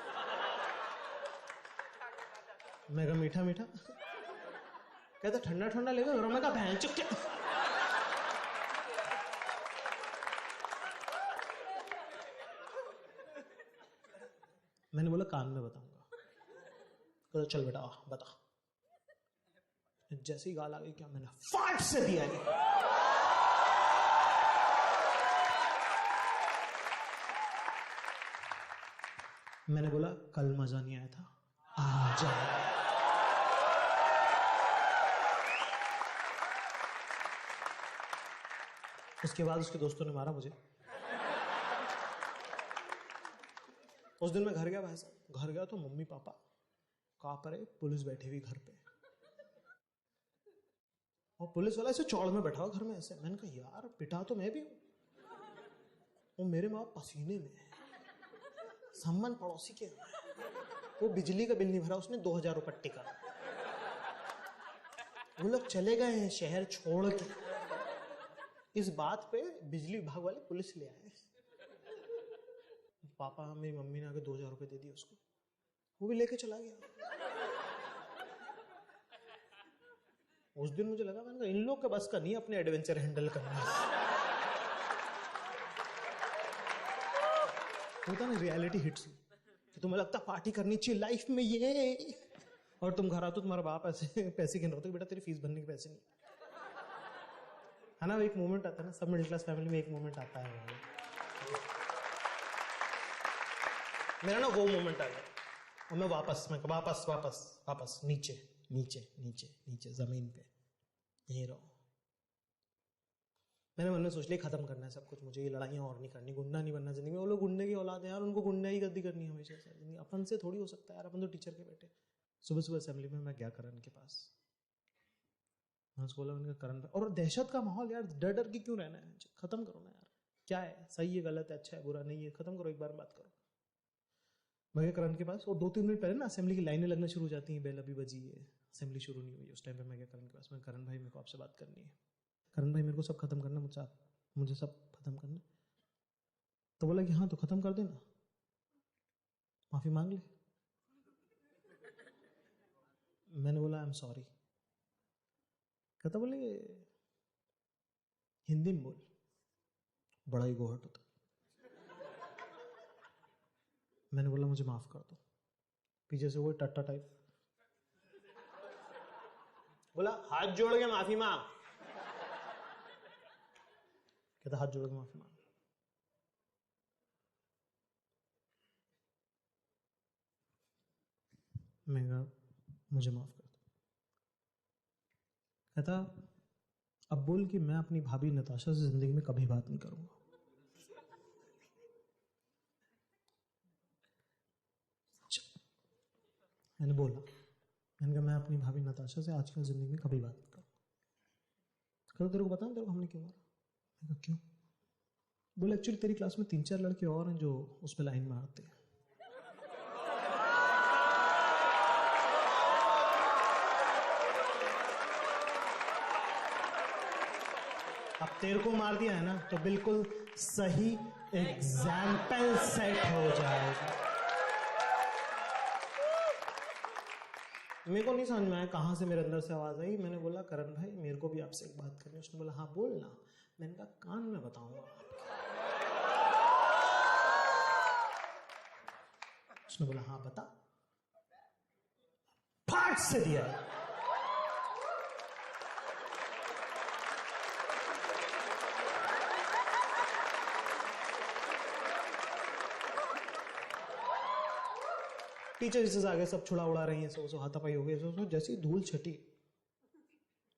मैं कहा मीठा मीठा। कहता ठंडा ठंडा लेगा गरम? मैं कहा भैंस चुप। मैंने बोला कान में बताऊंगा। कहता चल बेटा बता। जैसे ही गाल आ गई क्या, मैंने फाट से दिया। मैंने बोला कल मजा नहीं आया था, आज आया। उसके बाद उसके दोस्तों ने मारा मुझे। उस दिन मैं घर गया भाई साहब, घर गया तो मम्मी पापा कहाँ पर है, पुलिस बैठी हुई घर पे, और पुलिस वाला ऐसे चौड़ में बैठा हुआ घर में ऐसे। मैंने कहा यार पिटा तो मैं भी हूं, वो मेरे माँ पसीने में, सम्मान पड़ोसी के, वो बिजली का बिल नहीं भरा उसने, 2000 रुपये टिका। वो लोग चले गए हैं शहर छोड़ के। इस बात पे बिजली विभाग वाले पुलिस ले आए। पापा मेरी मम्मी ने आके 2000 रुपये दे दिए उसको, वो भी लेके चला गया। उस दिन मुझे लगा, मैंने कहा इन लोग के बस का नहीं अपने एडवेंचर हैंडल करना। होता ना रियलिटी हिट्स, कि तुम्हें लगता पार्टी करनी चाहिए लाइफ में ये, और तुम घर आते हो तुम्हारा बाप ऐसे पैसे गिन रहा होता है, बेटा तेरी फीस भरने के पैसे नहीं है ना। एक मोमेंट आता है ना, सब मिडिल क्लास फैमिली में एक मोमेंट आता है। मेरा ना वो मोमेंट आ गया, और मैं वापस नीचे नीचे नीचे नीचे जमीन पे यहीं रहो। मैंने मन में सोच लिया खत्म करना है सब कुछ, मुझे ये लड़ाइयाँ और नहीं करनी, गुंडा नहीं बनना जिंदगी में। वो लोग गुंडे की औलाद है यार, उनको गुंडा ही गद्दी करनी है हमेशा से जिंदगी। अपन से थोड़ी हो सकता है यार, अपन तो टीचर के बेटे। सुबह सुबह असेंबली में मैं गया करण के पास, मैंने बोला मैंने कहा करण भाई, और दहशत का माहौल यार, डर डर के क्यों रहना है, खत्म करो ना यार, क्या है सही है गलत है अच्छा है बुरा नहीं है, खत्म करो, एक बार बात करो। मैं गया करण के पास, और 2-3 मिनट पहले ना असेंबली की लाइनें लगना शुरू हो जाती हैं, बेल अभी बजी है, असेंबली शुरू नहीं हुई, उस टाइम पे मैं गया करण के पास, मैं करण भाई मेरे को आपसे बात करनी है, करण भाई मेरे को सब खत्म करना, मुझे सब खत्म करना। तो बोला कि हाँ तो खत्म कर देना, माफी मांग ले। मैंने बोला आई एम सॉरी। कहता बोले हिंदी में बोल, बड़ा ही गोहट होता। मैंने बोला मुझे माफ कर दो। पीछे से वो टट्टा टाइप बोला हाथ जोड़ के माफी मांग। कहता हाथ जोड़ के माफी मांग। मैं कहा मुझे माफ कर दो। कहता अब बोल कि मैं अपनी भाभी नताशा से जिंदगी में कभी बात नहीं करूंगा। मैंने बोला, मैंने कहा मैं अपनी भाभी नताशा से आजकल जिंदगी में कभी बात नहीं करूंगा। कहता तेरे को पता है तेरे को हमने क्यों मारा? मैंने कहा क्यों? बोले एक्चुअली तेरी क्लास में 3-4 लड़के और हैं जो उस पर लाइन मारते हैं। अब तेरे को मार दिया है ना तो बिल्कुल सही एग्जाम्पल सेट हो जाएगा। मेरे को नहीं समझ में आया कहां से मेरे अंदर से आवाज आई। मैंने बोला करण भाई मेरे को भी आपसे एक बात करनी है। उसने बोला हाँ बोल ना। मैंने कहा कान में बताऊंगा। उसने बोला हाँ बता। फाट से दिया। टीचर आगे सब छुड़ा उड़ा रही है, सब हाथापाई हो गई। सब जैसी धूल छटी,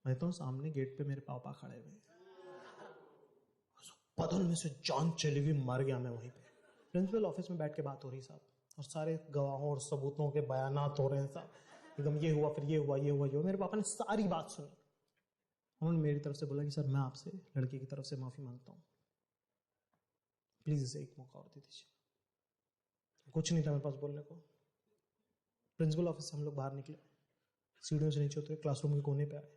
मैं तो सामने गेट पे मेरे पापा खड़े हुए, बदन में से जान चली गई, मर गया मैं वहीं पे। प्रिंसिपल ऑफिस में बैठ के बात हो रही साहब, और सारे गवाहों और सबूतों के बयानात हो रहे हैं साहब, एकदम ये हुआ फिर ये हुआ ये हुआ ये हुआ। मेरे पापा ने सारी बात सुनी। उन्होंने मेरी तरफ से बोला कि सर मैं आपसे लड़की की तरफ से माफी मांगता हूँ, प्लीज इसे एक मौका और दे दीजिए। कुछ नहीं था मेरे पास बोलने को। प्रिंसिपल ऑफिस से हम लोग बाहर निकले, सीढ़ियों से नीचे उतरे, क्लासरूम के कोने पे आए।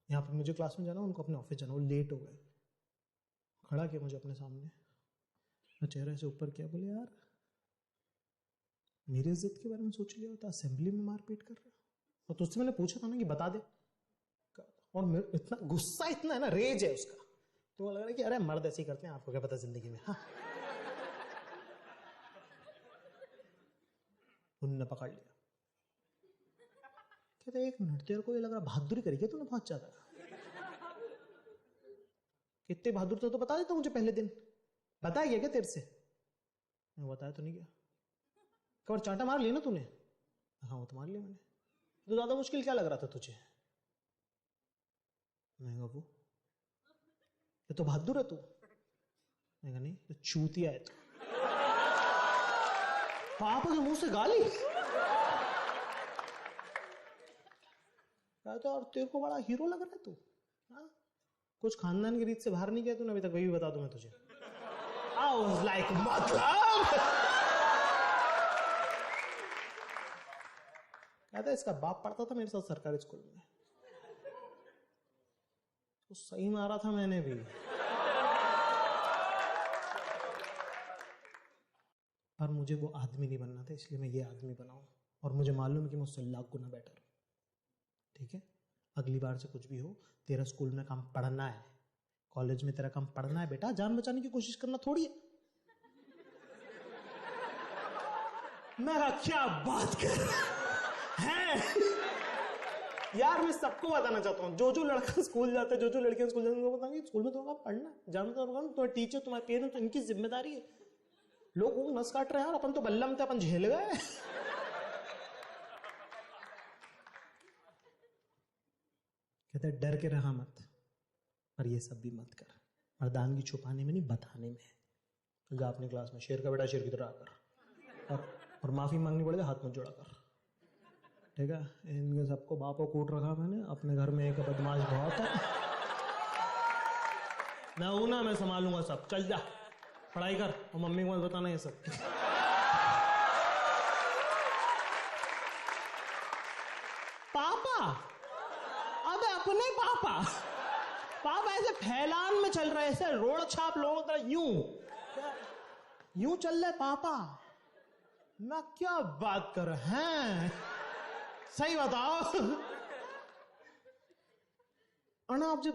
यहाँ पे मुझे क्लास में जाना, उनको अपने ऑफिस जाना, वो लेट हो गए। खड़ा किया मुझे अपने सामने, मैं चेहरे से ऊपर किया, बोले यार मेरी इज्जत के बारे में सोच लिया होता, असेंबली में मारपीट कर रहा। और तुझसे मैंने पूछा था ना कि बता दे, और मेरे इतना गुस्सा इतना है ना, रेज है उसका, तो लग रहा है कि अरे मर्द ऐसे ही करते हैं, आपको क्या पता जिंदगी में। हाँ उन्होंने पकड़ लिया। कहते 1 मिनट, तेरे को ये लग रहा बहादुरी करी क्या तूने बहुत ज्यादा? कितने बहादुर तो बता देता मुझे पहले दिन। बताया गया क्या तेरे से? मैं बताया तो नहीं गया। कवर चांटा मार लिया ना तूने? हाँ वो तो मार लिया मैंने। तो ज्यादा मुश्किल क्या लग रहा था तुझे? मैं कहा वो ये तो बहादुर है तू। मैं कहा नहीं तो चूतिया है तू। पापा के मुंह से गाली। कहते और तेरे को बड़ा हीरो लग रहा है तू, हाँ? कुछ खानदान की रीत से बाहर नहीं गया तूने अभी तक, वही भी बता दूं मैं तुझे। I was like, मतलब कहता इसका बाप पढ़ता था मेरे साथ सरकारी स्कूल में, तो सही मारा था मैंने भी। पर मुझे वो आदमी नहीं बनना था, इसलिए मैं ये आदमी बनाऊं, और मुझे मालूम है कि मुझसे लाख गुना बेटर। ठीक है, अगली बार से कुछ भी हो, तेरा स्कूल में काम पढ़ना है, कॉलेज में तेरा काम पढ़ना है बेटा, जान बचाने की कोशिश करना थोड़ी है। मैं क्या बात कर है यार। मैं सबको बताना चाहता हूँ, जो लड़का स्कूल जाता है, जो लड़कियां स्कूल जाती है, उनको बताऊंगी स्कूल में तुम्हारा पढ़ना है, जान बचाना, तुम्हारे टीचर तुम्हारे पेरेंट्स, इनकी जिम्मेदारी है। लोग वो नस काट रहे हैं यार, अपन तो बल्लम थे, अपन झेल गए। कहते डर के रहा मत, पर ये सब भी मत कर। मर्दानगी छुपाने में नहीं, बताने में है। जा अपनी क्लास में शेर का बेटा शेर की तरह आकर, और माफी मांगनी पड़ेगा हाथ मत जोड़ा कर। ठीक है, इनके सबको बापों कूट रखा मैंने, अपने घर में एक बदमाश बहुत है, मैं हूं ना, मैं संभालूंगा सब, चल जा पढ़ाई कर और मम्मी को मत बताना ये सब। पापा, अबे अपने पापा, पापा ऐसे फैलान में चल रहा है, ऐसे रोड छाप लोगों तरह यूं चल रहे पापा, मैं क्या बात कर रहे हैं, सही बताओ। और ना आप जब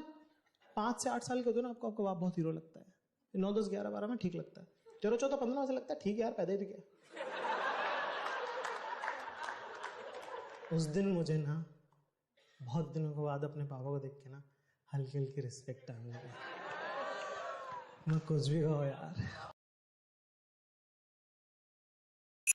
5 से 8 साल के होते हो ना, आपको आपका बाप बहुत हीरो लगता है, 9, 10, 11, 12 में ठीक लगता है, 13, 14, 15 से लगता है ठीक है यार, पैदा ही तो किया। उस दिन मुझे ना बहुत दिनों के बाद अपने पापा को देख के ना हल्की हल्की रिस्पेक्ट आने लगी। मैं कुछ भी कहो यार।